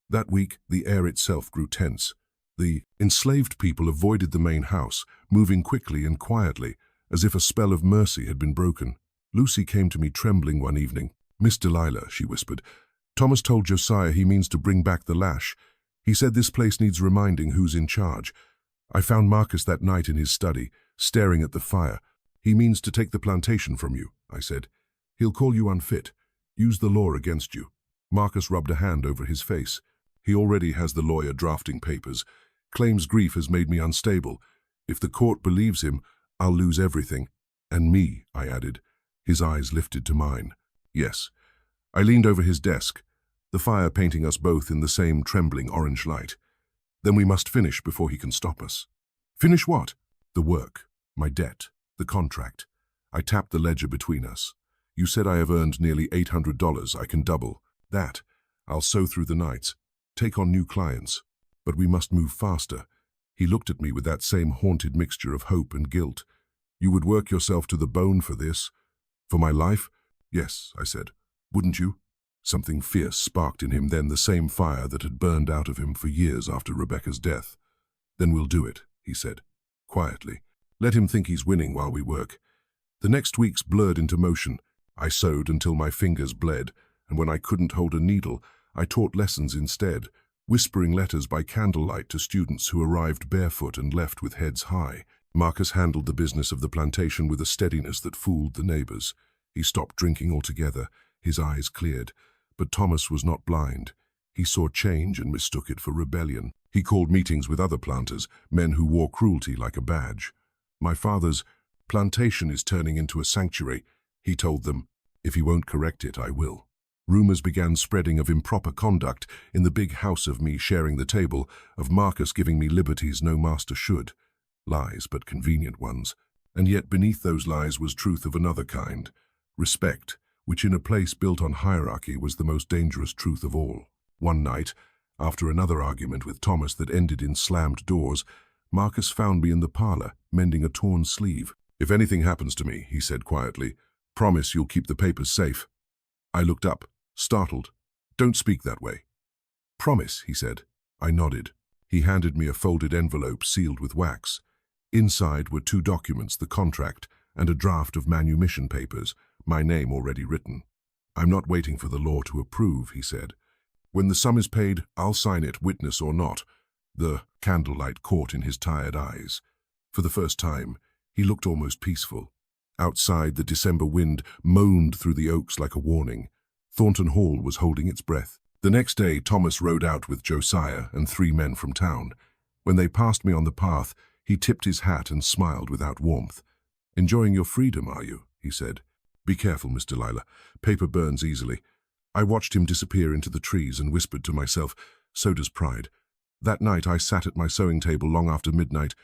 That week, the air itself grew tense. The enslaved people avoided the main house, moving quickly and quietly, as if a spell of mercy had been broken. Lucy came to me trembling one evening. "Miss Delilah," she whispered, "Thomas told Josiah he means to bring back the lash. He said this place needs reminding who's in charge. I found Marcus that night in his study, staring at the fire. He means to take the plantation from you," I said. He'll call you unfit, use the law against you. Marcus rubbed a hand over his face. He already has the lawyer drafting papers. Claims grief has made me unstable. If the court believes him, I'll lose everything. And me, I added. His eyes lifted to mine. Yes. I leaned over his desk, the fire painting us both in the same trembling orange light. Then we must finish before he can stop us. Finish what? The work, my debt, the contract. I tapped the ledger between us. You said I have earned nearly $800. I can double that. I'll sew through the nights, take on new clients. But we must move faster. He looked at me with that same haunted mixture of hope and guilt. You would work yourself to the bone for this? For my life? Yes, I said. Wouldn't you? Something fierce sparked in him then, the same fire that had burned out of him for years after Rebecca's death. Then we'll do it, he said, quietly. Let him think he's winning while we work. The next weeks blurred into motion. I sewed until my fingers bled, and when I couldn't hold a needle, I taught lessons instead, whispering letters by candlelight to students who arrived barefoot and left with heads high. Marcus handled the business of the plantation with a steadiness that fooled the neighbors. He stopped drinking altogether, his eyes cleared. But Thomas was not blind. He saw change and mistook it for rebellion. He called meetings with other planters, men who wore cruelty like a badge. My father's plantation is turning into a sanctuary, he told them. If he won't correct it, I will. Rumors began spreading of improper conduct in the big house, of me sharing the table, of Marcus giving me liberties no master should. Lies, but convenient ones. And yet beneath those lies was truth of another kind. Respect, which in a place built on hierarchy was the most dangerous truth of all. One night, after another argument with Thomas that ended in slammed doors, Marcus found me in the parlor, mending a torn sleeve. If anything happens to me, he said quietly, promise you'll keep the papers safe. I looked up, startled. Don't speak that way. Promise, he said. I nodded. He handed me a folded envelope sealed with wax. Inside were 2 documents, the contract and a draft of manumission papers, my name already written. I'm not waiting for the law to approve, he said. When the sum is paid, I'll sign it, witness or not. The candlelight caught in his tired eyes. For the first time, he looked almost peaceful. Outside, the December wind moaned through the oaks like a warning. Thornton Hall was holding its breath. The next day, Thomas rode out with Josiah and 3 men from town. When they passed me on the path, he tipped his hat and smiled without warmth. Enjoying your freedom, are you? He said. Be careful, Miss Delilah. Paper burns easily. I watched him disappear into the trees and whispered to myself, so does pride. That night I sat at my sewing table long after midnight,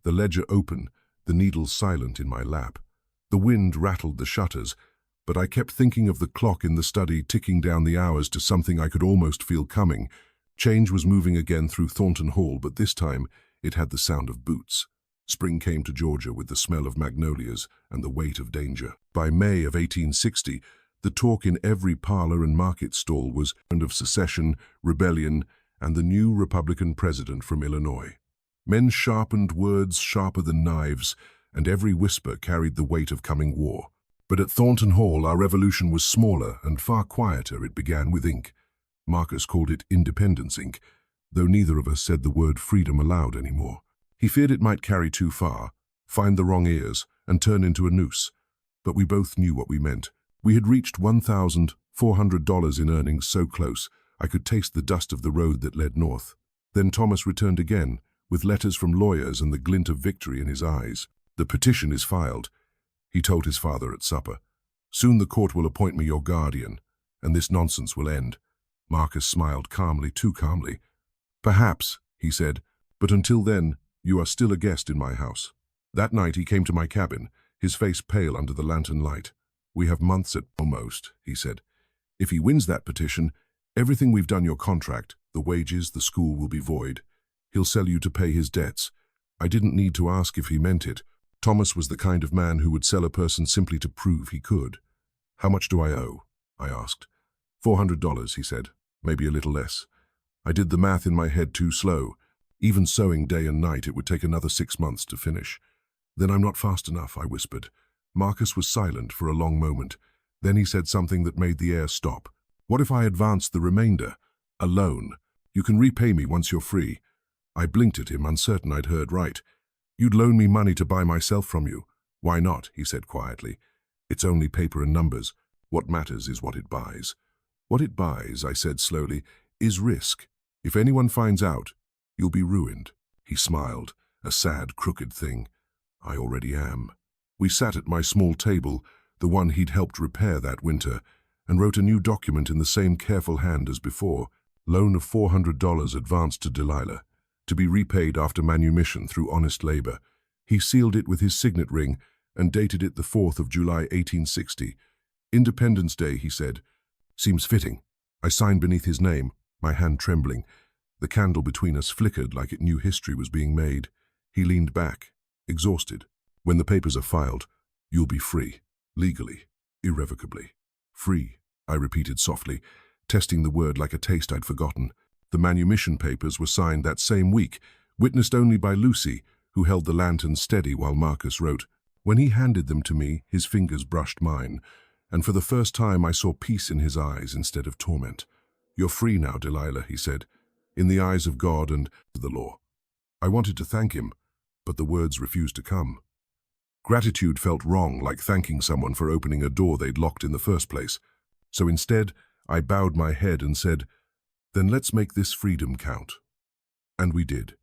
the ledger open, the needles silent in my lap. The wind rattled the shutters, but I kept thinking of the clock in the study ticking down the hours to something I could almost feel coming. Change was moving again through Thornton Hall, but this time it had the sound of boots. Spring came to Georgia with the smell of magnolias and the weight of danger. By May of 1860, the talk in every parlor and market stall was of secession, rebellion, and the new Republican president from Illinois. Men sharpened words sharper than knives, and every whisper carried the weight of coming war. But at Thornton Hall, our revolution was smaller and far quieter. It began with ink. Marcus called it Independence Ink, though neither of us said the word freedom aloud anymore. He feared it might carry too far, find the wrong ears, and turn into a noose. But we both knew what we meant. We had reached $1,400 in earnings so close, I could taste the dust of the road that led north. Then Thomas returned again, with letters from lawyers and the glint of victory in his eyes. The petition is filed, he told his father at supper. Soon the court will appoint me your guardian, and this nonsense will end. Marcus smiled calmly, too calmly. Perhaps, he said, but until then, you are still a guest in my house. That night he came to my cabin, his face pale under the lantern light. We have months at almost, he said. If he wins that petition, everything we've done your contract, the wages, the school will be void. He'll sell you to pay his debts. I didn't need to ask if he meant it. Thomas was the kind of man who would sell a person simply to prove he could. How much do I owe? I asked. $400, he said, maybe a little less. I did the math in my head too slow. Even sewing day and night, it would take another 6 months to finish. Then I'm not fast enough, I whispered. Marcus was silent for a long moment. Then he said something that made the air stop. What if I advanced the remainder? A loan. You can repay me once you're free. I blinked at him, uncertain I'd heard right. You'd loan me money to buy myself from you. Why not? He said quietly. It's only paper and numbers. What matters is what it buys. What it buys, I said slowly, is risk. If anyone finds out, you'll be ruined. He smiled, a sad, crooked thing. I already am. We sat at my small table, the one he'd helped repair that winter, and wrote a new document in the same careful hand as before. Loan of $400 advanced to Delilah, to be repaid after manumission through honest labor. He sealed it with his signet ring and dated it the 4th of July, 1860. Independence Day, he said. Seems fitting. I signed beneath his name, my hand trembling. The candle between us flickered like it knew history was being made. He leaned back, exhausted. When the papers are filed, you'll be free. Legally, irrevocably. Free, I repeated softly, testing the word like a taste I'd forgotten. The manumission papers were signed that same week, witnessed only by Lucy, who held the lantern steady while Marcus wrote. When he handed them to me, his fingers brushed mine, and for the first time I saw peace in his eyes instead of torment. You're free now, Delilah, he said, in the eyes of God and the law. I wanted to thank him, but the words refused to come. Gratitude felt wrong, like thanking someone for opening a door they'd locked in the first place. So instead, I bowed my head and said, then let's make this freedom count. And we did.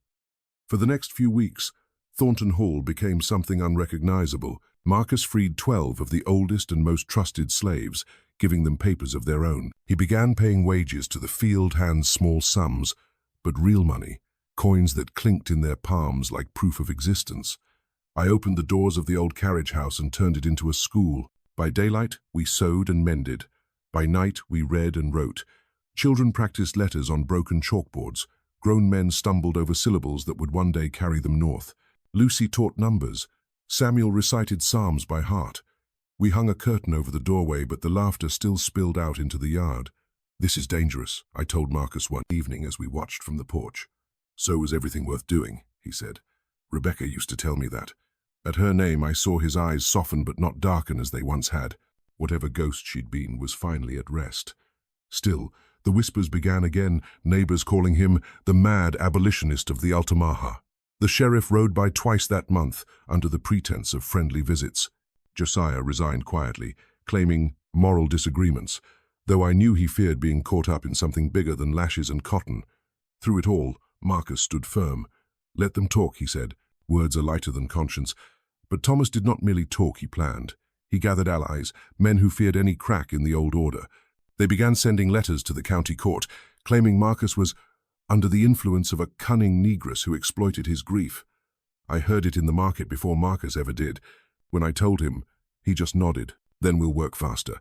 For the next few weeks, Thornton Hall became something unrecognizable. Marcus freed 12 of the oldest and most trusted slaves, giving them papers of their own. He began paying wages to the field hands, small sums, but real money, coins that clinked in their palms like proof of existence. I opened the doors of the old carriage house and turned it into a school. By daylight, we sewed and mended. By night, we read and wrote. Children practiced letters on broken chalkboards. Grown men stumbled over syllables that would one day carry them north. Lucy taught numbers. Samuel recited psalms by heart. We hung a curtain over the doorway, but the laughter still spilled out into the yard. This is dangerous, I told Marcus one evening as we watched from the porch. So was everything worth doing, he said. Rebecca used to tell me that. At her name, I saw his eyes soften but not darken as they once had. Whatever ghost she'd been was finally at rest. Still, the whispers began again, neighbors calling him the mad abolitionist of the Altamaha. The sheriff rode by twice that month under the pretense of friendly visits. Josiah resigned quietly, claiming moral disagreements, though I knew he feared being caught up in something bigger than lashes and cotton. Through it all, Marcus stood firm. Let them talk, he said. Words are lighter than conscience. But Thomas did not merely talk, he planned. He gathered allies, men who feared any crack in the old order. They began sending letters to the county court, claiming Marcus was under the influence of a cunning negress who exploited his grief. I heard it in the market before Marcus ever did. When I told him, he just nodded. Then we'll work faster.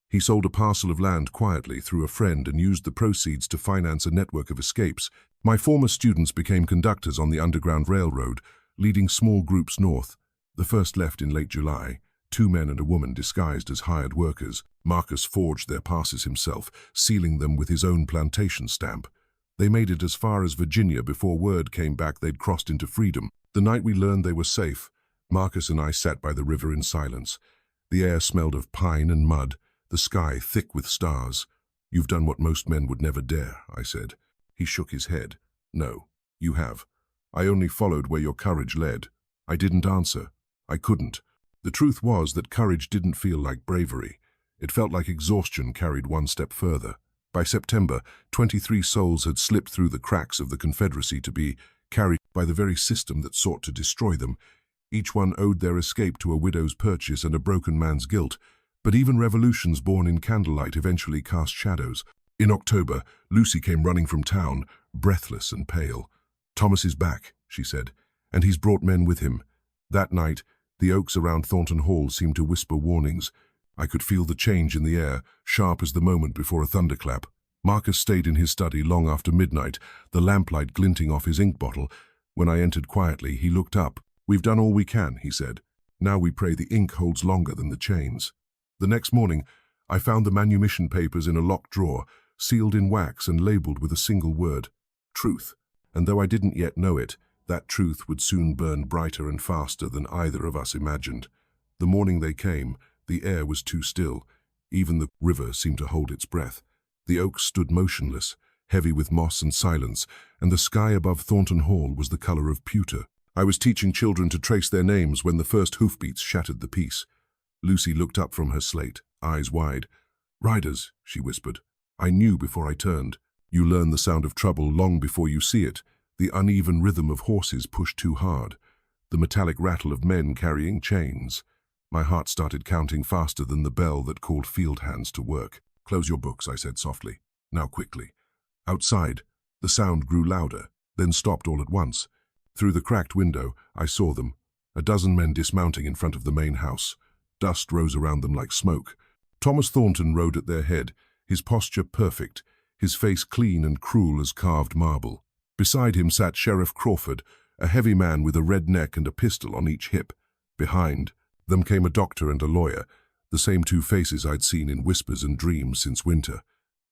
He sold a parcel of land quietly through a friend and used the proceeds to finance a network of escapes. My former students became conductors on the Underground Railroad, leading small groups north. The first left in late July, 2 men and a woman disguised as hired workers. Marcus forged their passes himself, sealing them with his own plantation stamp. They made it as far as Virginia before word came back they'd crossed into freedom. The night we learned they were safe, Marcus and I sat by the river in silence. The air smelled of pine and mud, the sky thick with stars. You've done what most men would never dare, I said. He shook his head. No, you have. I only followed where your courage led. I didn't answer. I couldn't. The truth was that courage didn't feel like bravery. It felt like exhaustion carried one step further. By September, 23 souls had slipped through the cracks of the Confederacy to be carried by the very system that sought to destroy them. Each one owed their escape to a widow's purchase and a broken man's guilt. But even revolutions born in candlelight eventually cast shadows. In October, Lucy came running from town, breathless and pale. Thomas is back, she said, and he's brought men with him. That night, the oaks around Thornton Hall seemed to whisper warnings. I could feel the change in the air, sharp as the moment before a thunderclap. Marcus stayed in his study long after midnight, the lamplight glinting off his ink bottle. When I entered quietly, he looked up. We've done all we can, he said. Now we pray the ink holds longer than the chains. The next morning, I found the manumission papers in a locked drawer, sealed in wax and labeled with a single word, truth. And though I didn't yet know it, that truth would soon burn brighter and faster than either of us imagined. The morning they came, the air was too still. Even the river seemed to hold its breath. The oaks stood motionless, heavy with moss and silence, and the sky above Thornton Hall was the color of pewter. I was teaching children to trace their names when the first hoofbeats shattered the peace. Lucy looked up from her slate, eyes wide. "Riders," she whispered. I knew before I turned. You learn the sound of trouble long before you see it. The uneven rhythm of horses pushed too hard. The metallic rattle of men carrying chains. My heart started counting faster than the bell that called field hands to work. "Close your books," I said softly. "Now quickly." Outside, the sound grew louder, then stopped all at once. Through the cracked window, I saw them. A dozen men dismounting in front of the main house. Dust rose around them like smoke. Thomas Thornton rode at their head, his posture perfect, his face clean and cruel as carved marble. Beside him sat Sheriff Crawford, a heavy man with a red neck and a pistol on each hip. Behind them came a doctor and a lawyer, the same two faces I'd seen in whispers and dreams since winter.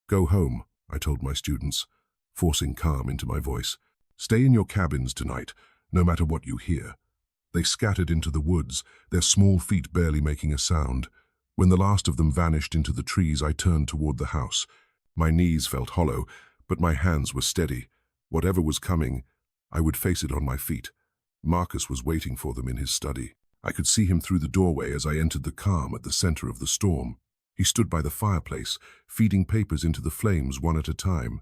"Go home," I told my students, forcing calm into my voice. "Stay in your cabins tonight, no matter what you hear." They scattered into the woods, their small feet barely making a sound. When the last of them vanished into the trees, I turned toward the house. My knees felt hollow, but my hands were steady. Whatever was coming, I would face it on my feet. Marcus was waiting for them in his study. I could see him through the doorway as I entered the calm at the center of the storm. He stood by the fireplace, feeding papers into the flames one at a time.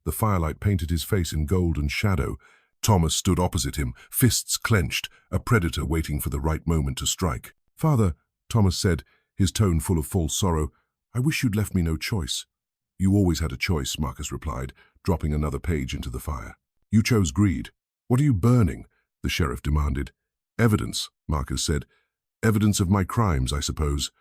The firelight painted his face in gold and shadow. Thomas stood opposite him, fists clenched, a predator waiting for the right moment to strike. "Father," Thomas said, his tone full of false sorrow, "I wish you'd left me no choice." "You always had a choice," Marcus replied, dropping another page into the fire. "You chose greed." "What are you burning?" the sheriff demanded. "Evidence," Marcus said. "Evidence of my crimes, I suppose."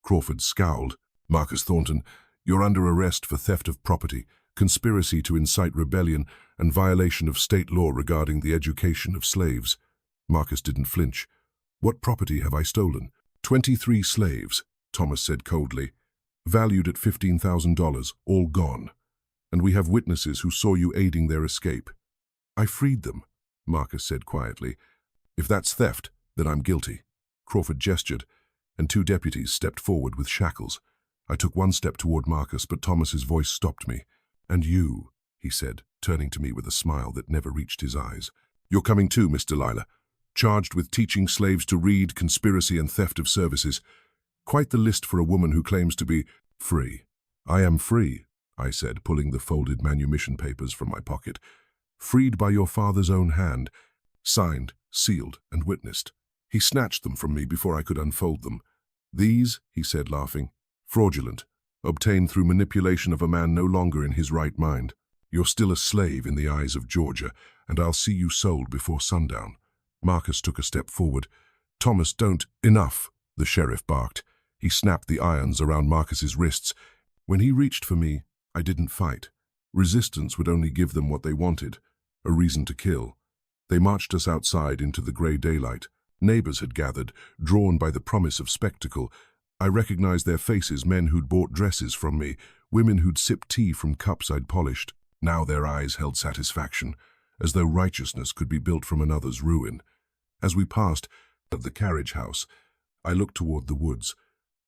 Crawford scowled. "Marcus Thornton, you're under arrest for theft of property, conspiracy to incite rebellion, and violation of state law regarding the education of slaves." Marcus didn't flinch. "What property have I stolen?" 23 slaves, Thomas said coldly. "Valued at $15,000, all gone. And we have witnesses who saw you aiding their escape." "I freed them," Marcus said quietly. "If that's theft, then I'm guilty." Crawford gestured, and two deputies stepped forward with shackles. I took one step toward Marcus, but Thomas's voice stopped me. "And you," he said, turning to me with a smile that never reached his eyes. "You're coming too, Miss Delilah. Charged with teaching slaves to read, conspiracy, and theft of services. Quite the list for a woman who claims to be free." "I am free," I said, pulling the folded manumission papers from my pocket. "Freed by your father's own hand. Signed, sealed, and witnessed." He snatched them from me before I could unfold them. "These," he said, laughing, "fraudulent, obtained through manipulation of a man no longer in his right mind. You're still a slave in the eyes of Georgia, and I'll see you sold before sundown." Marcus took a step forward. "Thomas, don't—" "Enough," the sheriff barked. He snapped the irons around Marcus's wrists. When he reached for me, I didn't fight. Resistance would only give them what they wanted, a reason to kill. They marched us outside into the gray daylight. Neighbors had gathered, drawn by the promise of spectacle. I recognized their faces, men who'd bought dresses from me, women who'd sipped tea from cups I'd polished. Now their eyes held satisfaction, as though righteousness could be built from another's ruin. As we passed the carriage house, I looked toward the woods.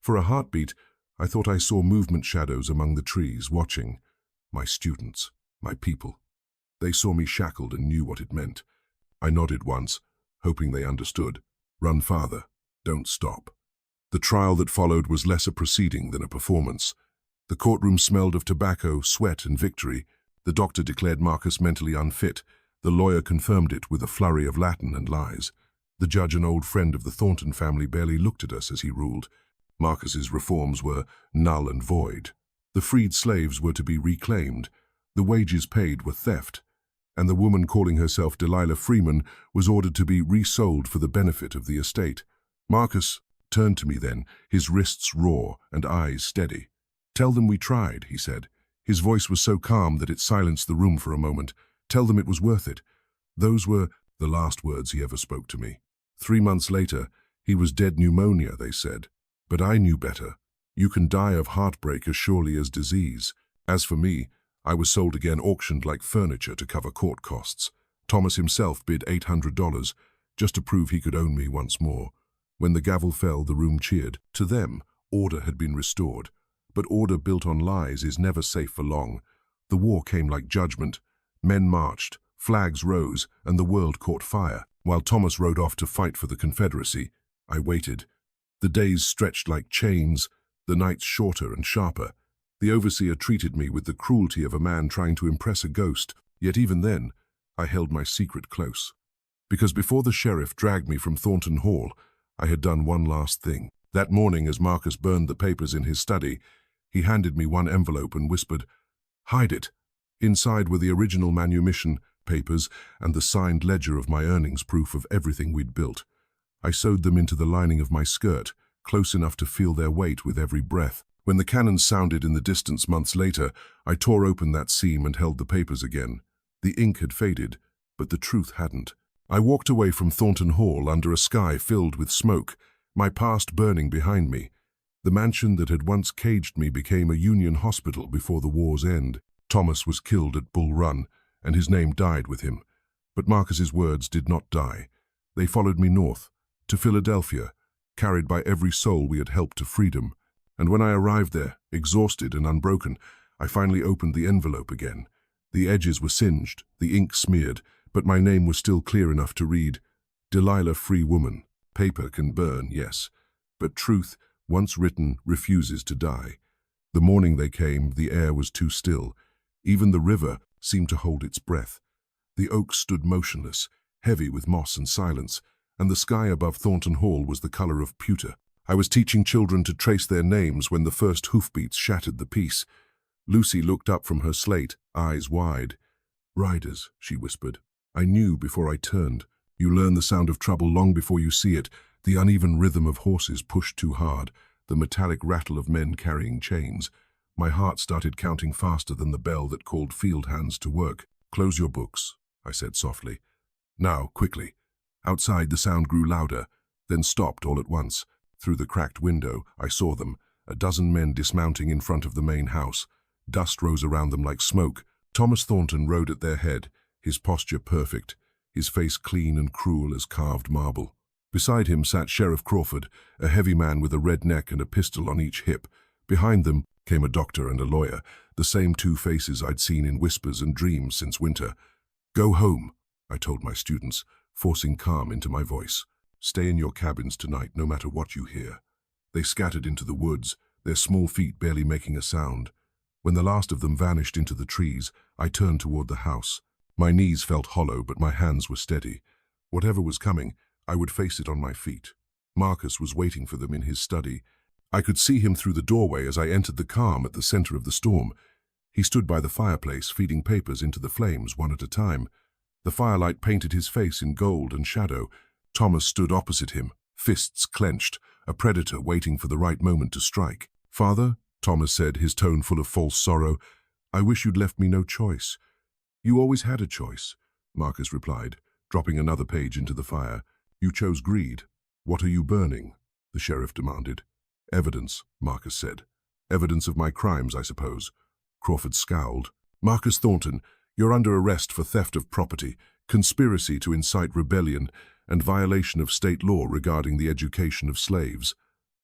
For a heartbeat, I thought I saw movement shadows among the trees, watching. My students, my people. They saw me shackled and knew what it meant. I nodded once, hoping they understood. "Run farther. Don't stop." The trial that followed was less a proceeding than a performance. The courtroom smelled of tobacco, sweat, and victory. The doctor declared Marcus mentally unfit. The lawyer confirmed it with a flurry of Latin and lies. The judge, an old friend of the Thornton family, barely looked at us as he ruled. Marcus's reforms were null and void. The freed slaves were to be reclaimed. The wages paid were theft. And the woman calling herself Delilah Freeman was ordered to be resold for the benefit of the estate. Marcus turned to me then, his wrists raw and eyes steady. "Tell them we tried," he said. His voice was so calm that it silenced the room for a moment. "Tell them it was worth it." Those were the last words he ever spoke to me. 3 months later, he was dead pneumonia, they said. But I knew better. You can die of heartbreak as surely as disease. As for me, I was sold again, auctioned like furniture to cover court costs. Thomas himself bid $800, just to prove he could own me once more. When the gavel fell, the room cheered. To them, order had been restored. But order built on lies is never safe for long. The war came like judgment. Men marched, flags rose, and the world caught fire. While Thomas rode off to fight for the Confederacy, I waited. The days stretched like chains, the nights shorter and sharper. The overseer treated me with the cruelty of a man trying to impress a ghost, yet even then, I held my secret close. Because before the sheriff dragged me from Thornton Hall, I had done one last thing. That morning, as Marcus burned the papers in his study, he handed me one envelope and whispered, "Hide it." Inside were the original manumission papers and the signed ledger of my earnings, proof of everything we'd built. I sewed them into the lining of my skirt, close enough to feel their weight with every breath. When the cannons sounded in the distance months later, I tore open that seam and held the papers again. The ink had faded, but the truth hadn't. I walked away from Thornton Hall under a sky filled with smoke, my past burning behind me. The mansion that had once caged me became a Union hospital before the war's end. Thomas was killed at Bull Run, and his name died with him. But Marcus's words did not die. They followed me north, to Philadelphia, carried by every soul we had helped to freedom. And when I arrived there, exhausted and unbroken, I finally opened the envelope again. The edges were singed, the ink smeared, but my name was still clear enough to read, Delilah, free woman. Paper can burn, yes, but truth, once written, refuses to die. The morning they came, the air was too still. Even the river seemed to hold its breath. The oaks stood motionless, heavy with moss and silence, and the sky above Thornton Hall was the color of pewter. I was teaching children to trace their names when the first hoofbeats shattered the peace. Lucy looked up from her slate, eyes wide. "Riders," she whispered. I knew before I turned. You learn the sound of trouble long before you see it, the uneven rhythm of horses pushed too hard, the metallic rattle of men carrying chains. My heart started counting faster than the bell that called field hands to work. "Close your books," I said softly. "Now, quickly." Outside the sound grew louder, then stopped all at once. Through the cracked window, I saw them, a dozen men dismounting in front of the main house. Dust rose around them like smoke. Thomas Thornton rode at their head, his posture perfect, his face clean and cruel as carved marble. Beside him sat Sheriff Crawford, a heavy man with a red neck and a pistol on each hip. Behind them came a doctor and a lawyer, the same two faces I'd seen in whispers and dreams since winter. "Go home," I told my students, forcing calm into my voice. "Stay in your cabins tonight, no matter what you hear." They scattered into the woods, their small feet barely making a sound. When the last of them vanished into the trees, I turned toward the house. My knees felt hollow, but my hands were steady. Whatever was coming, I would face it on my feet. Marcus was waiting for them in his study. I could see him through the doorway as I entered the calm at the center of the storm. He stood by the fireplace, feeding papers into the flames one at a time. The firelight painted his face in gold and shadow. Thomas stood opposite him, fists clenched, a predator waiting for the right moment to strike. "Father," Thomas said, his tone full of false sorrow, "I wish you'd left me no choice." "You always had a choice," Marcus replied, dropping another page into the fire. "You chose greed. What are you burning?" the sheriff demanded. "Evidence," Marcus said. "Evidence of my crimes, I suppose." Crawford scowled. "Marcus Thornton, you're under arrest for theft of property, conspiracy to incite rebellion, and violation of state law regarding the education of slaves."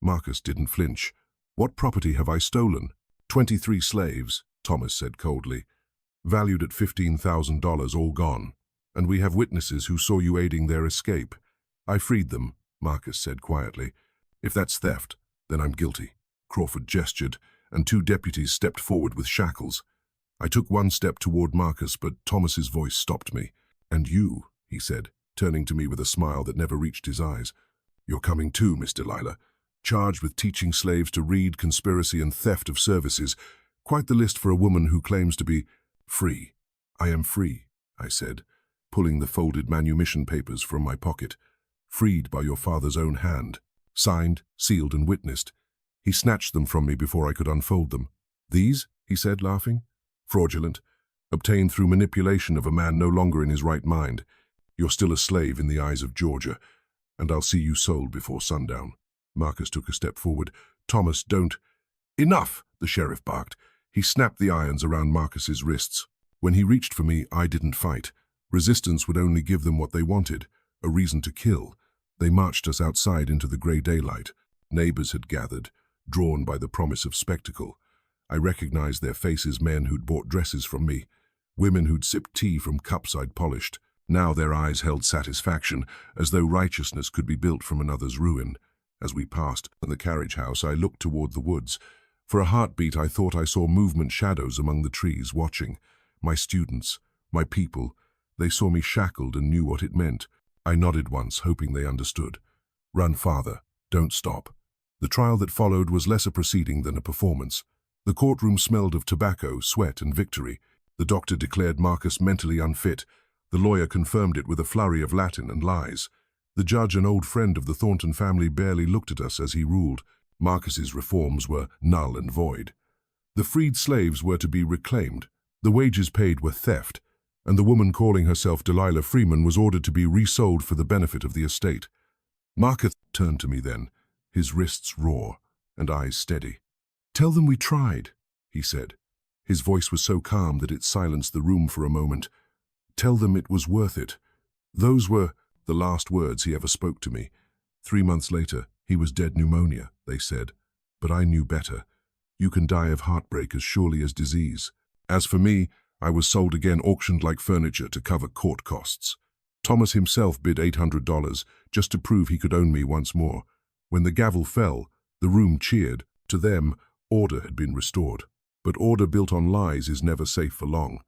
Marcus didn't flinch. "What property have I stolen?" 23 slaves, Thomas said coldly. "Valued at $15,000, all gone. And we have witnesses who saw you aiding their escape." "I freed them," Marcus said quietly. "If that's theft, then I'm guilty." Crawford gestured, and 2 deputies stepped forward with shackles. I took one step toward Marcus, but Thomas's voice stopped me. "And you," he said, turning to me with a smile that never reached his eyes. "You're coming too, Miss Delilah. Charged with teaching slaves to read, conspiracy, and theft of services. Quite the list for a woman who claims to be free." "I am free," I said, pulling the folded manumission papers from my pocket. "Freed by your father's own hand. Signed, sealed, and witnessed." He snatched them from me before I could unfold them. "These?" he said, laughing. "Fraudulent. Obtained through manipulation of a man no longer in his right mind. You're still a slave in the eyes of Georgia, and I'll see you sold before sundown." Marcus took a step forward. "Thomas, don't—" "Enough!" the sheriff barked. He snapped the irons around Marcus's wrists. When he reached for me, I didn't fight. Resistance would only give them what they wanted, a reason to kill. They marched us outside into the gray daylight. Neighbors had gathered, drawn by the promise of spectacle. I recognized their faces, men who'd bought dresses from me, women who'd sipped tea from cups I'd polished. Now their eyes held satisfaction, as though righteousness could be built from another's ruin. As we passed the carriage house, I looked toward the woods. For a heartbeat, I thought I saw movement shadows among the trees, watching. My students, my people, they saw me shackled and knew what it meant. I nodded once, hoping they understood. Run farther. Don't stop. The trial that followed was less a proceeding than a performance. The courtroom smelled of tobacco, sweat, and victory. The doctor declared Marcus mentally unfit. The lawyer confirmed it with a flurry of Latin and lies. The judge, an old friend of the Thornton family, barely looked at us as he ruled. Marcus's reforms were null and void. The freed slaves were to be reclaimed. The wages paid were theft, and the woman calling herself Delilah Freeman was ordered to be resold for the benefit of the estate. Marcus turned to me then, his wrists raw and eyes steady. "Tell them we tried," he said. His voice was so calm that it silenced the room for a moment. "Tell them it was worth it." Those were the last words he ever spoke to me. 3 months later, he was dead pneumonia, they said. But I knew better. You can die of heartbreak as surely as disease. As for me, I was sold again, auctioned like furniture to cover court costs. Thomas himself bid $800 just to prove he could own me once more. When the gavel fell, the room cheered. To them, order had been restored. But order built on lies is never safe for long.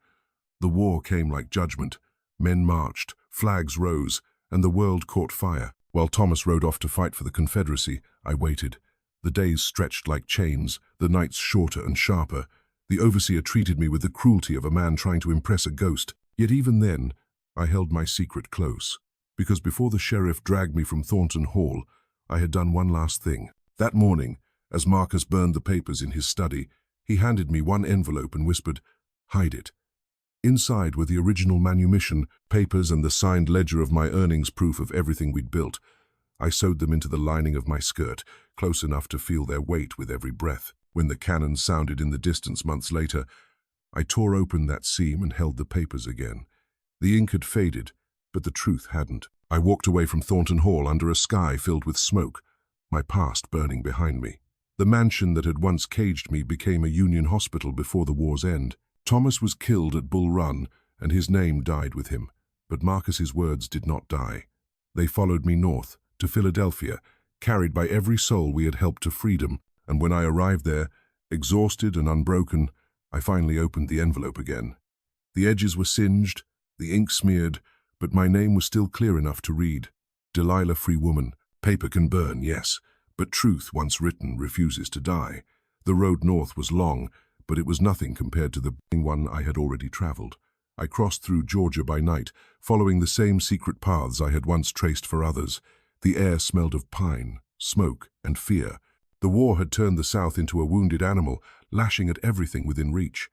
The war came like judgment. Men marched, flags rose, and the world caught fire. While Thomas rode off to fight for the Confederacy, I waited. The days stretched like chains, the nights shorter and sharper. The overseer treated me with the cruelty of a man trying to impress a ghost. Yet even then, I held my secret close. Because before the sheriff dragged me from Thornton Hall, I had done one last thing. That morning, as Marcus burned the papers in his study, he handed me one envelope and whispered, "Hide it." Inside were the original manumission, papers, and the signed ledger of my earnings, proof of everything we'd built. I sewed them into the lining of my skirt, close enough to feel their weight with every breath. When the cannon sounded in the distance months later, I tore open that seam and held the papers again. The ink had faded, but the truth hadn't. I walked away from Thornton Hall under a sky filled with smoke, my past burning behind me. The mansion that had once caged me became a Union hospital before the war's end. Thomas was killed at Bull Run, and his name died with him. But Marcus's words did not die. They followed me north, to Philadelphia, carried by every soul we had helped to freedom, and when I arrived there, exhausted and unbroken, I finally opened the envelope again. The edges were singed, the ink smeared, but my name was still clear enough to read. Delilah Free Woman. Paper can burn, yes, but truth, once written, refuses to die. The road north was long, but it was nothing compared to the one I had already traveled. I crossed through Georgia by night, following the same secret paths I had once traced for others. The air smelled of pine, smoke, and fear. The war had turned the South into a wounded animal, lashing at everything within reach.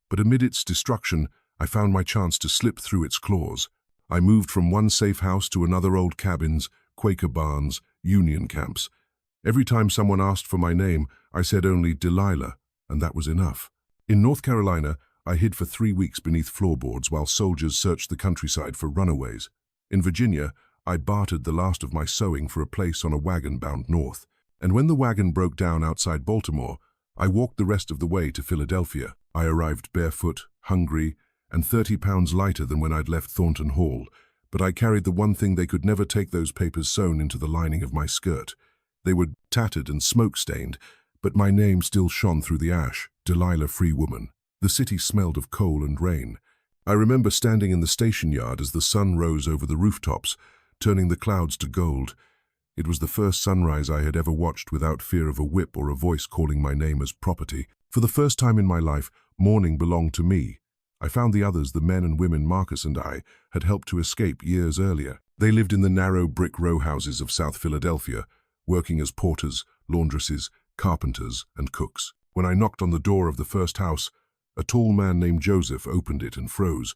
But amid its destruction, I found my chance to slip through its claws. I moved from one safe house to another, old cabins, Quaker barns, Union camps. Every time someone asked for my name, I said only Delilah, and that was enough. In North Carolina, I hid for 3 weeks beneath floorboards while soldiers searched the countryside for runaways. In Virginia, I bartered the last of my sewing for a place on a wagon bound north. And when the wagon broke down outside Baltimore, I walked the rest of the way to Philadelphia. I arrived barefoot, hungry, and 30 pounds lighter than when I'd left Thornton Hall. But I carried the one thing they could never take: those papers sewn into the lining of my skirt. They were tattered and smoke-stained, but my name still shone through the ash, Delilah Free Woman. The city smelled of coal and rain. I remember standing in the station yard as the sun rose over the rooftops, turning the clouds to gold. It was the first sunrise I had ever watched without fear of a whip or a voice calling my name as property. For the first time in my life, morning belonged to me. I found the others, the men and women Marcus and I had helped to escape years earlier. They lived in the narrow brick row houses of South Philadelphia, working as porters, laundresses, carpenters, and cooks. When I knocked on the door of the first house, a tall man named Joseph opened it and froze.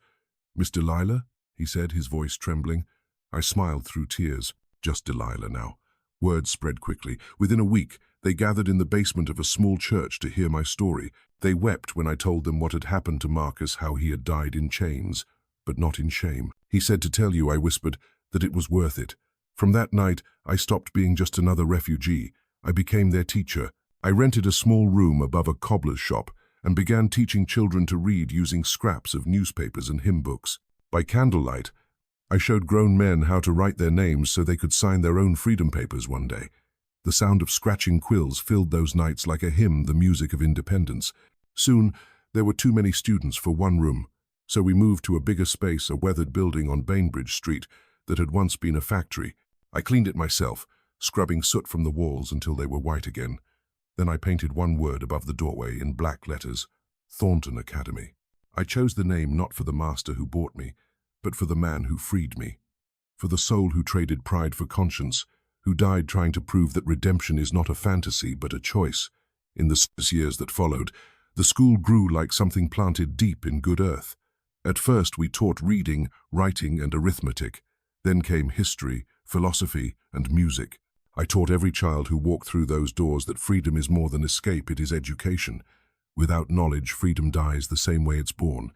"Miss Delilah?" he said, his voice trembling. I smiled through tears. Just Delilah now. Word spread quickly. Within a week, they gathered in the basement of a small church to hear my story. They wept when I told them what had happened to Marcus, how he had died in chains, but not in shame. "He said to tell you," I whispered, "that it was worth it." From that night, I stopped being just another refugee. I became their teacher. I rented a small room above a cobbler's shop and began teaching children to read using scraps of newspapers and hymn books. By candlelight, I showed grown men how to write their names so they could sign their own freedom papers one day. The sound of scratching quills filled those nights like a hymn, the music of independence. Soon, there were too many students for one room, so we moved to a bigger space, a weathered building on Bainbridge Street that had once been a factory. I cleaned it myself, scrubbing soot from the walls until they were white again. Then I painted one word above the doorway in black letters: Thornton Academy. I chose the name not for the master who bought me, but for the man who freed me, for the soul who traded pride for conscience, who died trying to prove that redemption is not a fantasy but a choice. In the 6 years that followed, the school grew like something planted deep in good earth. At first we taught reading, writing, and arithmetic. Then came history, philosophy, and music. I taught every child who walked through those doors that freedom is more than escape, it is education. Without knowledge, freedom dies the same way it's born,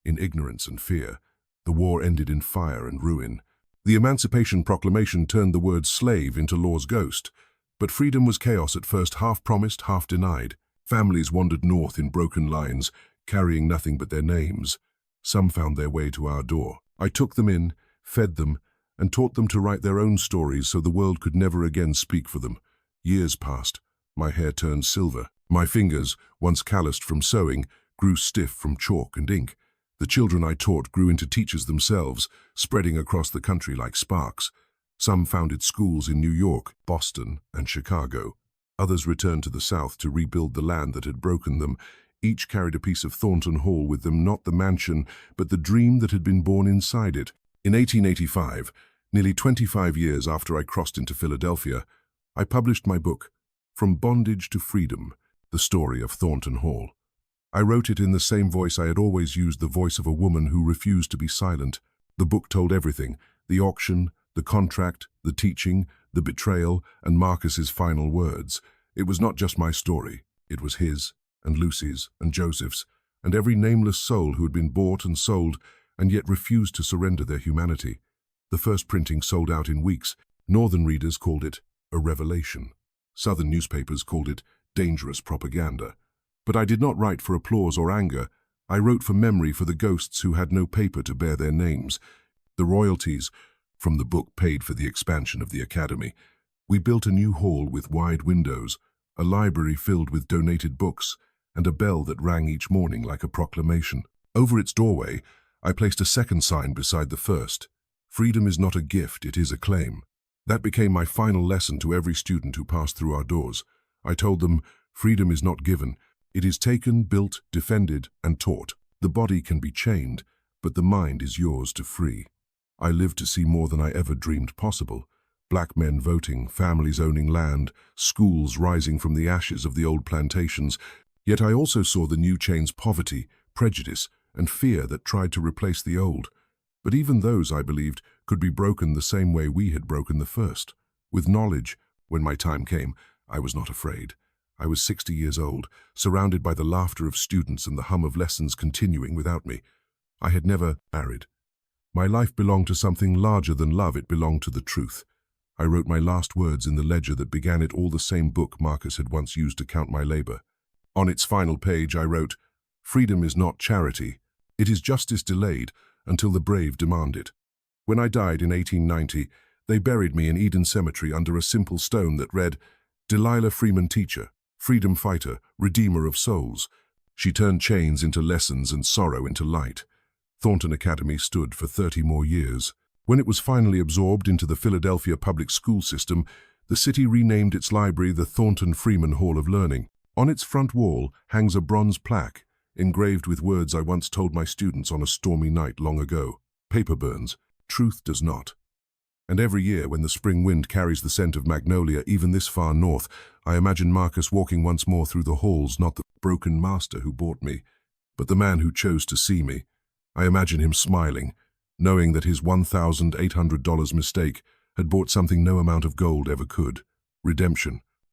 in ignorance and fear. The war ended in fire and ruin. The Emancipation Proclamation turned the word slave into law's ghost. But freedom was chaos at first, half promised, half denied. Families wandered north in broken lines, carrying nothing but their names. Some found their way to our door. I took them in, fed them, and taught them to write their own stories so the world could never again speak for them. Years passed. My hair turned silver. My fingers, once calloused from sewing, grew stiff from chalk and ink. The children I taught grew into teachers themselves, spreading across the country like sparks. Some founded schools in New York, Boston, and Chicago. Others returned to the South to rebuild the land that had broken them. Each carried a piece of Thornton Hall with them, not the mansion, but the dream that had been born inside it. In 1885, nearly 25 years after I crossed into Philadelphia, I published my book, From Bondage to Freedom, The Story of Thornton Hall. I wrote it in the same voice I had always used, the voice of a woman who refused to be silent. The book told everything: the auction, the contract, the teaching, the betrayal, and Marcus's final words. It was not just my story. It was his, and Lucy's, and Joseph's, and every nameless soul who had been bought and sold, and yet refused to surrender their humanity. The first printing sold out in weeks. Northern readers called it a revelation. Southern newspapers called it dangerous propaganda. But I did not write for applause or anger. I wrote for memory, for the ghosts who had no paper to bear their names. The royalties from the book paid for the expansion of the academy. We built a new hall with wide windows, a library filled with donated books, and a bell that rang each morning like a proclamation. Over its doorway, I placed a second sign beside the first: freedom is not a gift, it is a claim. That became my final lesson to every student who passed through our doors. I told them, freedom is not given. It is taken, built, defended, and taught. The body can be chained, but the mind is yours to free. I lived to see more than I ever dreamed possible. Black men voting, families owning land, schools rising from the ashes of the old plantations. Yet I also saw the new chains: poverty, prejudice, and fear that tried to replace the old. But even those, I believed, could be broken the same way we had broken the first. With knowledge, when my time came, I was not afraid. I was 60 years old, surrounded by the laughter of students and the hum of lessons continuing without me. I had never married. My life belonged to something larger than love. It belonged to the truth. I wrote my last words in the ledger that began it all, the same book Marcus had once used to count my labor. On its final page I wrote, "Freedom is not charity. It is justice delayed until the brave demand it." When I died in 1890, they buried me in Eden Cemetery under a simple stone that read, "Delilah Freeman Teacher, freedom fighter, redeemer of souls." She turned chains into lessons and sorrow into light. Thornton Academy stood for 30 more years. When it was finally absorbed into the Philadelphia public school system, the city renamed its library the Thornton Freeman Hall of Learning. On its front wall hangs a bronze plaque, engraved with words I once told my students on a stormy night long ago. Paper burns, truth does not. And every year when the spring wind carries the scent of magnolia even this far north, I imagine Marcus walking once more through the halls, not the broken master who bought me, but the man who chose to see me. I imagine him smiling, knowing that his $1,800 mistake had bought something no amount of gold ever could: redemption.